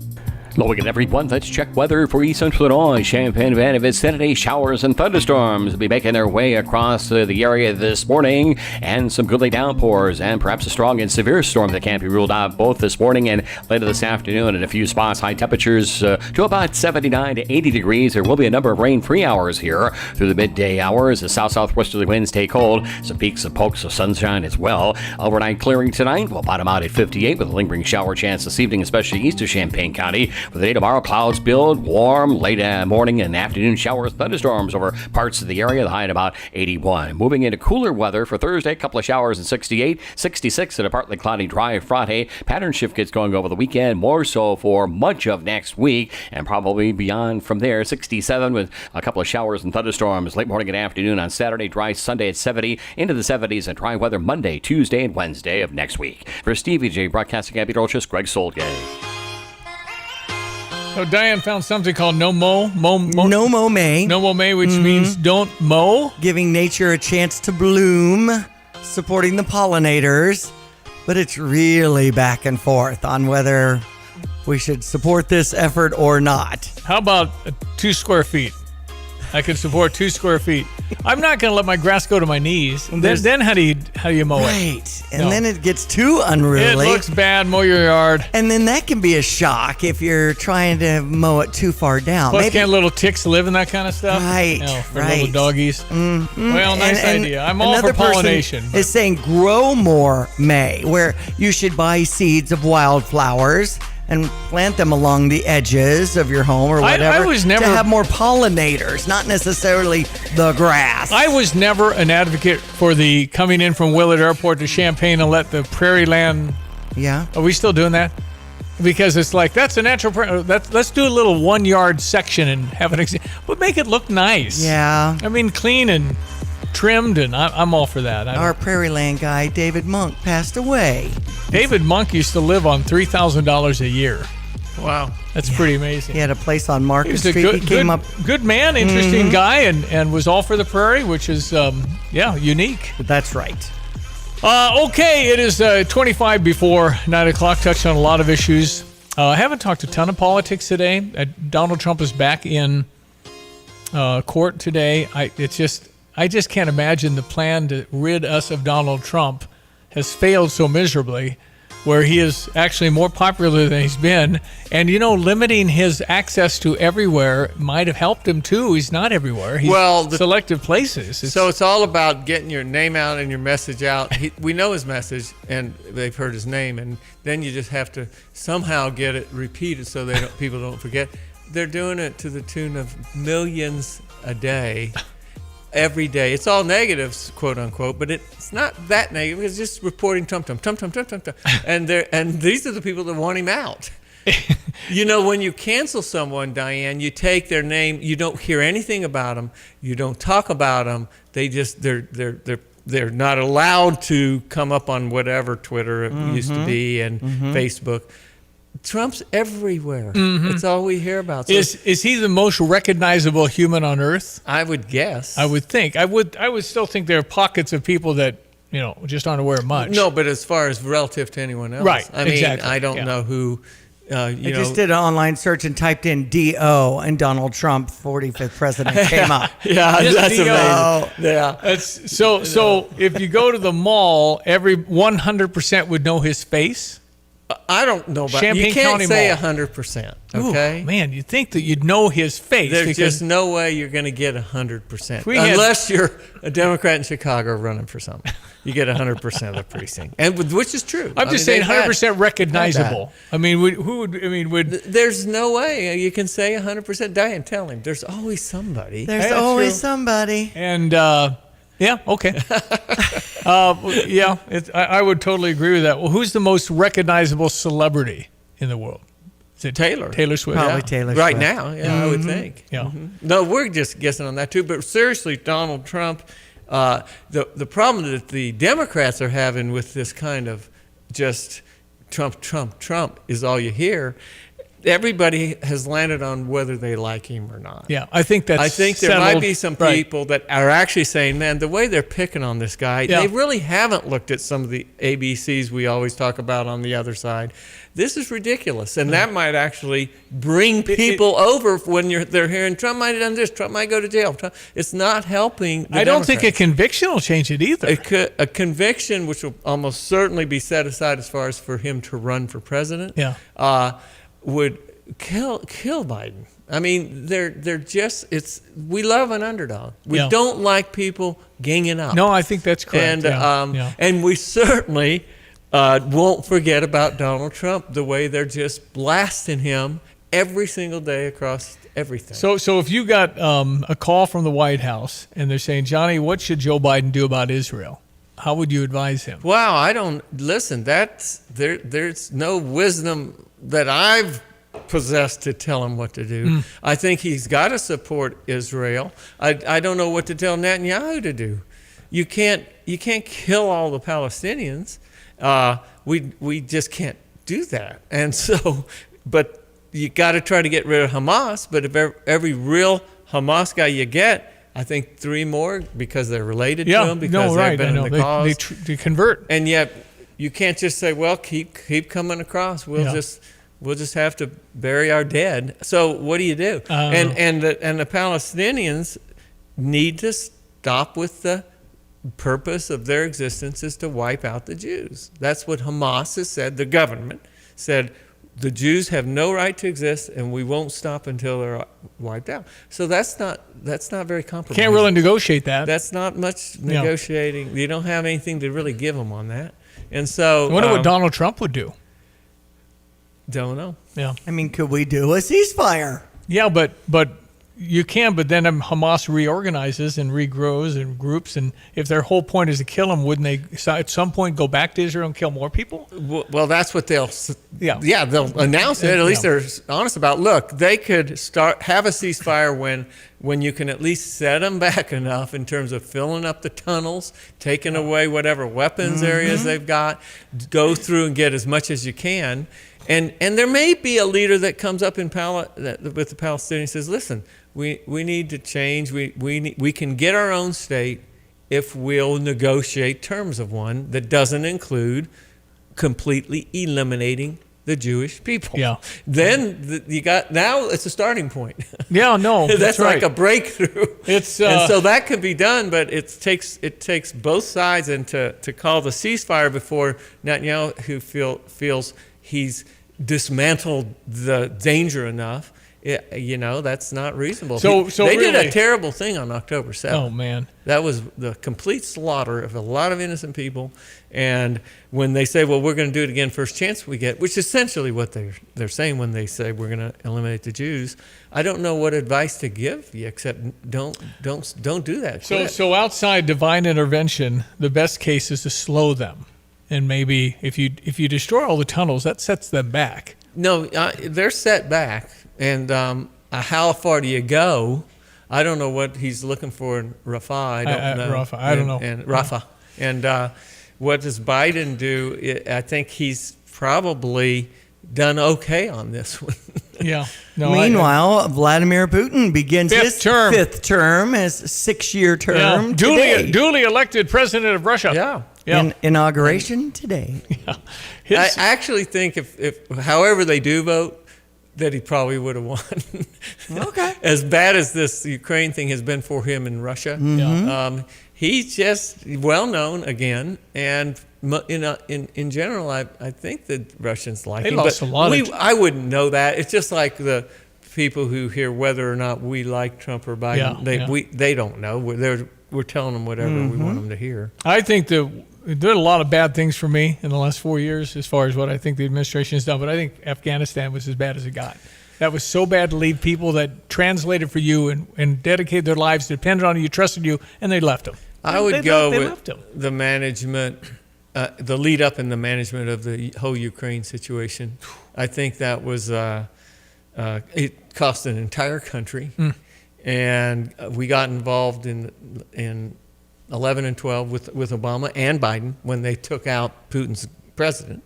Looking at everyone, let's check weather for East Central Illinois. Champaign Van vicinity, showers and thunderstorms will be making their way across the area this morning, and some goodly downpours and perhaps a strong and severe storm that can't be ruled out both this morning and later this afternoon. In a few spots, high temperatures to about 79 to 80 degrees. There will be a number of rain-free hours here through the midday hours. The south-southwesterly winds take hold. Some peaks and pokes of sunshine as well. Overnight clearing tonight. We'll bottom out at 58 with a lingering shower chance this evening, especially east of Champaign County. For the day tomorrow, clouds build, warm, late morning and afternoon showers, thunderstorms over parts of the area, the high at about 81. Moving into cooler weather for Thursday, a couple of showers at 68, 66 at a partly cloudy, dry Friday. Pattern shift gets going over the weekend, more so for much of next week, and probably beyond from there. 67 with a couple of showers and thunderstorms late morning and afternoon on Saturday, dry Sunday at 70, into the 70s, and dry weather Monday, Tuesday, and Wednesday of next week. For Stevie Jay Broadcasting, meteorologist Greg Solgay. So Diane found something called No Mow May. No Mow May, which means don't mow. Giving nature a chance to bloom, supporting the pollinators. But it's really back and forth on whether we should support this effort or not. How about 2 square feet? I can support 2 square feet. I'm not going to let my grass go to my knees. Then how do you mow it? Right. And then it gets too unruly. It looks bad. Mow your yard. And then that can be a shock if you're trying to mow it too far down. Plus, can't little ticks live in that kind of stuff? Right. For little doggies. Well, nice idea. I'm all for another person pollination. is saying grow more May, where you should buy seeds of wildflowers and plant them along the edges of your home or whatever I was never, to have more pollinators, not necessarily the grass. I was never an advocate for the coming in from Willard Airport to Champaign and let the prairie land. Yeah. Are we still doing that? Because it's like, that's a natural, let's do a little 1 yard section and have an but make it look nice. Yeah. I mean, clean and trimmed, and I'm all for that. Our prairie land guy, David Monk, passed away. David Monk used to live on $3,000 a year. Wow. That's pretty amazing. He had a place on Market He was a Street. good man, interesting guy, and was all for the prairie, which is, unique. That's right. Okay, it is 25 before 9 o'clock, touched on a lot of issues. I haven't talked a ton of politics today. Donald Trump is back in court today. I just can't imagine the plan to rid us of Donald Trump has failed so miserably, where he is actually more popular than he's been. And, limiting his access to everywhere might have helped him, too. He's not everywhere. He's selective places. So it's all about getting your name out and your message out. We know his message, and they've heard his name, and then you just have to somehow get it repeated so people don't forget. They're doing it to the tune of millions a day. Every day. It's all negatives, quote unquote, but it's not that negative. It's just reporting Trump. And these are the people that want him out. When you cancel someone, Diane, you take their name, you don't hear anything about them, you don't talk about them. They're not allowed to come up on whatever Twitter used to be and Facebook. Trump's everywhere. That's all we hear about. So is he the most recognizable human on earth? I would guess. I would think. I would still think there are pockets of people that just aren't aware of much. No, but as far as relative to anyone else, right? I mean, exactly. I don't know who. I just did an online search and typed in DO, and Donald Trump, 45th president, came up. Yeah, that's amazing. Yeah, that's so. If you go to the mall, every 100% would know his face. I don't know about Champaign you can't County say Mall. 100%. Okay, Ooh, man, you'd think that you'd know his face. There's just no way you're going to get 100% unless you're a Democrat in Chicago running for something. You get 100% of the precinct, which is true. I'm just saying 100% recognizable. I mean, would There's no way you can say 100%. Diane, tell him. There's always somebody. There's always somebody. And yeah, okay. I would totally agree with that. Well, who's the most recognizable celebrity in the world? Is it Taylor Swift? Probably Taylor Swift. Right now, I would think. Yeah. No, we're just guessing on that too. But seriously, Donald Trump, the problem that the Democrats are having with this kind of just Trump is all you hear. Everybody has landed on whether they like him or not. Yeah, I think there might be some people that are actually saying, man, the way they're picking on this guy, they really haven't looked at some of the ABCs we always talk about on the other side. This is ridiculous. And that might actually bring people over when they're hearing Trump might have done this, Trump might go to jail. It's not helping the I don't think a Democrats. conviction will change it either. A conviction, which will almost certainly be set aside as far as for him to run for president, would kill Biden. I mean, they're just we love an underdog. We don't like people ganging up. No, I think that's correct. And we certainly won't forget about Donald Trump, the way they're just blasting him every single day across everything. So if you got a call from the White House and they're saying, Johnny, what should Joe Biden do about Israel? How would you advise him? Wow, I don't listen. There's no wisdom that I've possessed to tell him what to do. I think he's got to support Israel. I don't know what to tell Netanyahu to do. You can't kill all the Palestinians. We just can't do that. And so, but you got to try to get rid of Hamas. But if every real Hamas guy you get, I think 3 more because they're related to them, because they've been in the cause. They convert. And yet you can't just say, well, keep coming across. We'll just have to bury our dead. So what do you do? And the Palestinians need to stop with the purpose of their existence is to wipe out the Jews. That's what Hamas has said. The government said the Jews have no right to exist, and we won't stop until they're wiped out. So that's not very compromising. Can't really negotiate that. That's not much negotiating. You don't have anything to really give them on that. And so I wonder what Donald Trump would do. Don't know. Yeah. I mean, could we do a ceasefire? Yeah, but you can, but then Hamas reorganizes and regrows and groups, and if their whole point is to kill them, wouldn't they at some point go back to Israel and kill more people? Well, that's what they'll they'll announce it. At least they're honest about. Look, they could have a ceasefire when you can at least set them back enough in terms of filling up the tunnels, taking away whatever weapons areas they've got, go through and get as much as you can. And there may be a leader that comes up with the Palestinians and says, listen, we need to change. We can get our own state if we'll negotiate terms of one that doesn't include completely eliminating the Jewish people. Yeah. Then now it's a starting point. Yeah, no, that's right. like a breakthrough. And so that can be done, but it takes both sides, and to call the ceasefire before Netanyahu feels he's dismantled the danger enough. That's not reasonable. So they did a terrible thing on October 7th. Oh man, that was the complete slaughter of a lot of innocent people. And when they say, "Well, we're going to do it again, first chance we get," which is essentially what they're saying when they say we're going to eliminate the Jews, I don't know what advice to give you except don't do that. So outside divine intervention, the best case is to slow them. And maybe if you destroy all the tunnels, that sets them back. No, they're set back. And how far do you go? I don't know what he's looking for in Rafah. I don't know. Rafah. I don't know. And Rafah. And what does Biden do? I think he's probably done okay on this one. Yeah. No, Meanwhile, Vladimir Putin begins his term. 5th term, his 6-year term today. Duly elected president of Russia. Yeah. Inauguration today. Yeah. I actually think if however they do vote, that he probably would have won. Okay. As bad as this Ukraine thing has been for him in Russia, he's just well known again, and in general, I think the Russians like him. Lost a lot. I wouldn't know that. It's just like the people who hear whether or not we like Trump or Biden. They don't know. We're telling them whatever we want them to hear. I think they did a lot of bad things for me in the last 4 years as far as what I think the administration has done, but I think Afghanistan was as bad as it got. That was so bad to leave people that translated for you and dedicated their lives, depended on you, trusted you, and they left them. I would go with the management, the lead up in the management of the whole Ukraine situation. I think that was, it cost an entire country. And we got involved in 11 and 12 with Obama and Biden when they took out Putin's president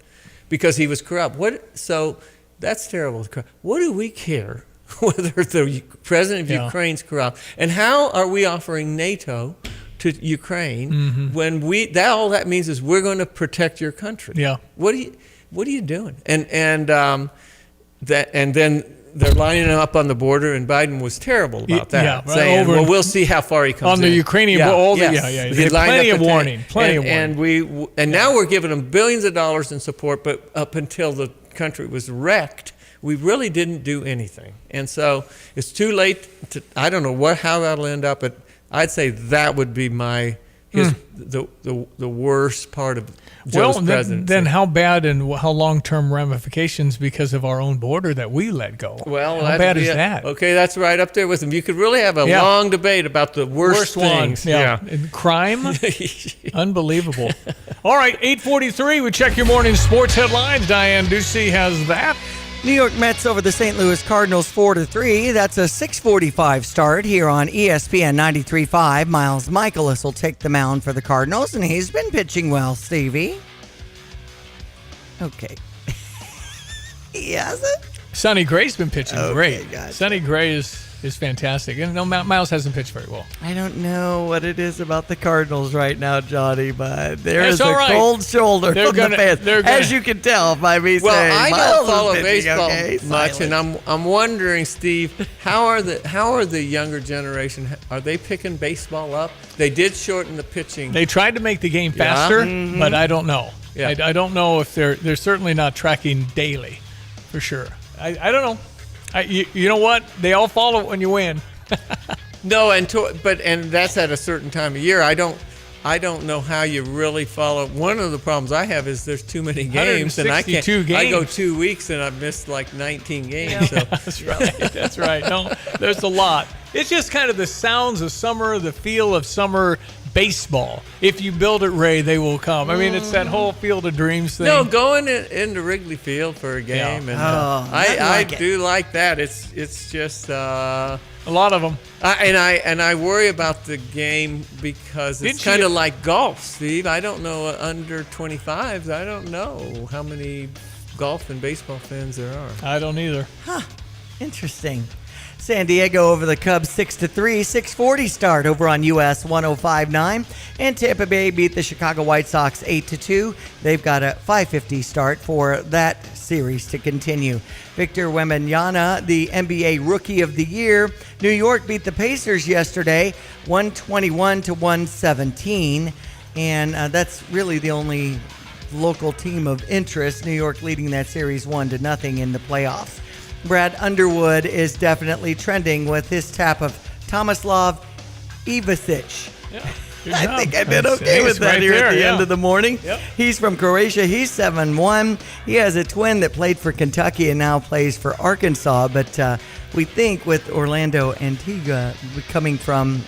because he was corrupt. So that's terrible. What do we care whether the president of Ukraine's corrupt? And how are we offering NATO to Ukraine when all that means is we're going to protect your country? Yeah. What are you doing? And then they're lining up on the border, and Biden was terrible about that. Yeah, saying, well, we'll see how far he comes on the Ukrainian border. He plenty of warning. And now we're giving them billions of dollars in support, but up until the country was wrecked, we really didn't do anything. And so it's too late I don't know how that'll end up, but I'd say that would be the worst part of Joe's presidency. Then how bad and how long-term ramifications because of our own border that we let go? Well, how bad is that? Okay, that's right up there with him. You could really have a long debate about the worst things. And crime? Unbelievable. All right, 8:43, we check your morning sports headlines. Diane Ducey has that. New York Mets over the St. Louis Cardinals 4-3. That's a 6:45 start here on ESPN 93.5. Miles Michaelis will take the mound for the Cardinals, and he's been pitching well, Stevie. Okay. He hasn't? Sonny Gray's been pitching great. Gotcha. Sonny Gray is fantastic. And no, Miles hasn't pitched very well. I don't know what it is about the Cardinals right now, Johnny, but there That's is all a right. cold shoulder They're from gonna- the fans, they're gonna- as you can tell by me Well, saying. I Miles don't is follow pitching, baseball okay? much, Silence. and I'm wondering, Steve, how are the younger generation? Are they picking baseball up? They did shorten the pitching. They tried to make the game Yeah. faster, Mhm. but I don't know. Yeah. I don't know if they're certainly not tracking daily, for sure. I don't know. You know what? They all follow it when you win. No, and that's at a certain time of year. I don't know how you really follow. One of the problems I have is there's too many games, and I can't. 162 games. I go 2 weeks and I've missed like 19 games. So. That's right. That's right. No, there's a lot. It's just kind of the sounds of summer, the feel of summer baseball. If you build it, Ray, they will come. I mean, it's that whole Field of Dreams thing. No, going into Wrigley Field for a game, and I do like that. It's just a lot of them. I worry about the game because it's Didn't you- kind of like golf, Steve. I don't know under 25s. I don't know how many golf and baseball fans there are. I don't either. Huh. Interesting. San Diego over the Cubs 6-3, 6:40 start over on US 105.9, and Tampa Bay beat the Chicago White Sox 8-2. They've got a 5:50 start for that series to continue. Victor Wembanyama, the NBA Rookie of the Year. New York beat the Pacers yesterday, 121-117, and that's really the only local team of interest. New York leading that series 1-0 in the playoffs. Brad Underwood is definitely trending with his tap of Tomislav Ivicic. Good I job. think I did That's- okay he's with that right here there, at the yeah. end of the morning. Yep. He's from Croatia. He's 7-1. He has a twin that played for Kentucky and now plays for Arkansas. But we think with Orlando Antigua coming from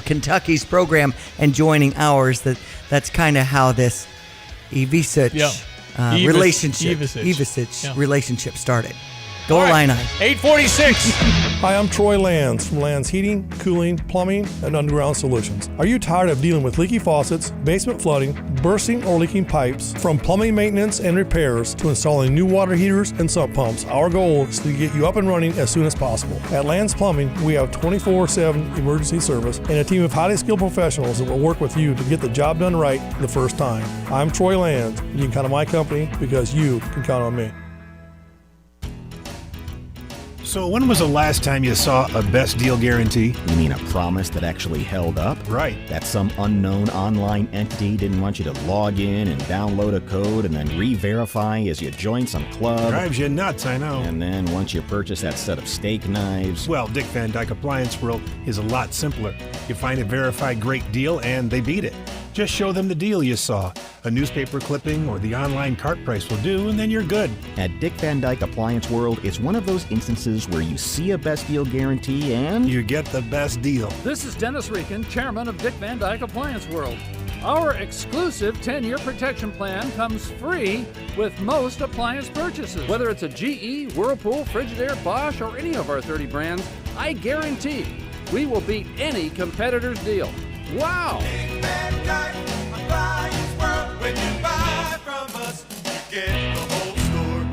Kentucky's program and joining ours, that's kind of how this Ivicic relationship relationship started. Go Illini. 8:46. Hi, I'm Troy Lands from Lands Heating, Cooling, Plumbing, and Underground Solutions. Are you tired of dealing with leaky faucets, basement flooding, bursting or leaking pipes? From plumbing maintenance and repairs to installing new water heaters and sump pumps, our goal is to get you up and running as soon as possible. At Lands Plumbing, we have 24/7 emergency service and a team of highly skilled professionals that will work with you to get the job done right the first time. I'm Troy Lands, and you can count on my company because you can count on me. So when was the last time you saw a best deal guarantee? You mean a promise that actually held up? Right. That some unknown online entity didn't want you to log in and download a code and then re-verify as you join some club? Drives you nuts, I know. And then once you purchase that set of steak knives... Well, Dick Van Dyke Appliance World is a lot simpler. You find a verified great deal and they beat it. Just show them the deal you saw. A newspaper clipping or the online cart price will do, and then you're good. At Dick Van Dyke Appliance World, it's one of those instances where you see a best deal guarantee and... you get the best deal. This is Dennis Reekin, chairman of Dick Van Dyke Appliance World. Our exclusive 10-year protection plan comes free with most appliance purchases. Whether it's a GE, Whirlpool, Frigidaire, Bosch, or any of our 30 brands, I guarantee we will beat any competitor's deal. Wow! Dick Van Dyke Appliance World. When you buy from us, you get the whole store.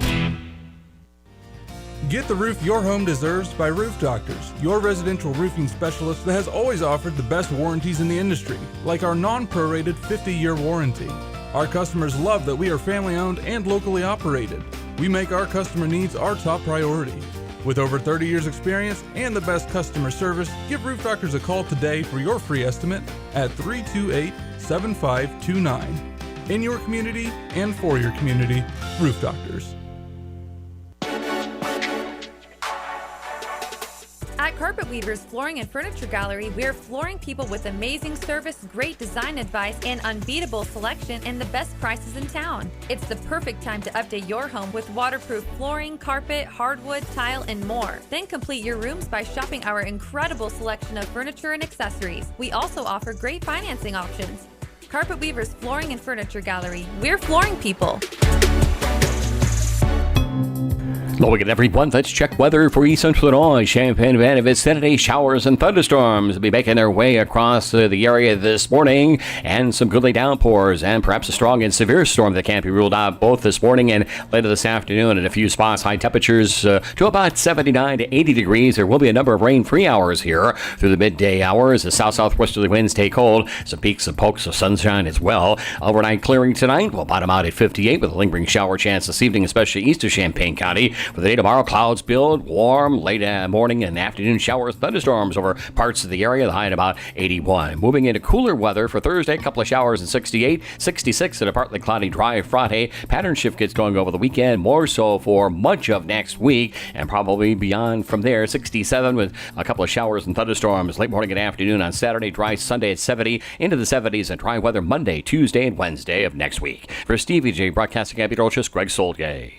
Get the roof your home deserves by Roof Doctors, your residential roofing specialist that has always offered the best warranties in the industry, like our non-prorated 50-year warranty. Our customers love that we are family-owned and locally operated. We make our customer needs our top priority. With over 30 years experience and the best customer service, give Roof Doctors a call today for your free estimate at 328-7529. In your community and for your community, Roof Doctors. At Carpet Weavers Flooring and Furniture Gallery, we're flooring people with amazing service, great design advice, and unbeatable selection and the best prices in town. It's the perfect time to update your home with waterproof flooring, carpet, hardwood, tile, and more. Then complete your rooms by shopping our incredible selection of furniture and accessories. We also offer great financing options. Carpet Weavers Flooring and Furniture Gallery. We're flooring people. Well, we get everyone. Let's check weather for East Central Illinois. Champaign and vicinity. Showers and thunderstorms will be making their way across the area this morning, and some goodly downpours, and perhaps a strong and severe storm that can't be ruled out both this morning and later this afternoon. In a few spots, high temperatures to about 79 to 80 degrees. There will be a number of rain-free hours here through the midday hours. The south-southwesterly winds take hold. Some peaks and pokes of sunshine as well. Overnight clearing tonight. We'll bottom out at 58 with a lingering shower chance this evening, especially east of Champaign County. For the day tomorrow, clouds build, warm, late morning and afternoon showers, thunderstorms over parts of the area, the high at about 81. Moving into cooler weather for Thursday, a couple of showers and 68, 66 and a partly cloudy, dry Friday. Pattern shift gets going over the weekend, more so for much of next week, and probably beyond from there. 67 with a couple of showers and thunderstorms late morning and afternoon on Saturday, dry Sunday at 70, into the 70s, and dry weather Monday, Tuesday, and Wednesday of next week. For Stevie Jay, broadcasting at Beetrochus, Greg Solgay.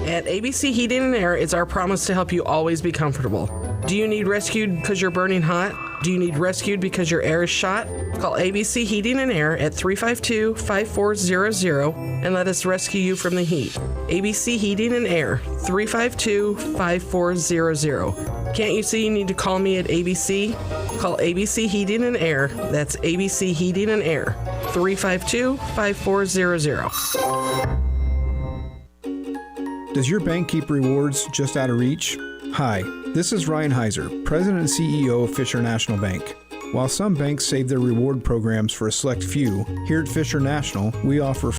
At ABC Heating and Air, it's our promise to help you always be comfortable. Do you need rescued because you're burning hot? Do you need rescued because your air is shot? Call ABC Heating and Air at 352-5400 and let us rescue you from the heat. ABC Heating and Air, 352-5400. Can't you see you need to call me at ABC? Call ABC Heating and Air. That's ABC Heating and Air, 352-5400. Does your bank keep rewards just out of reach? Hi, this is Ryan Heiser, President and CEO of Fisher National Bank. While some banks save their reward programs for a select few, here at Fisher National, we offer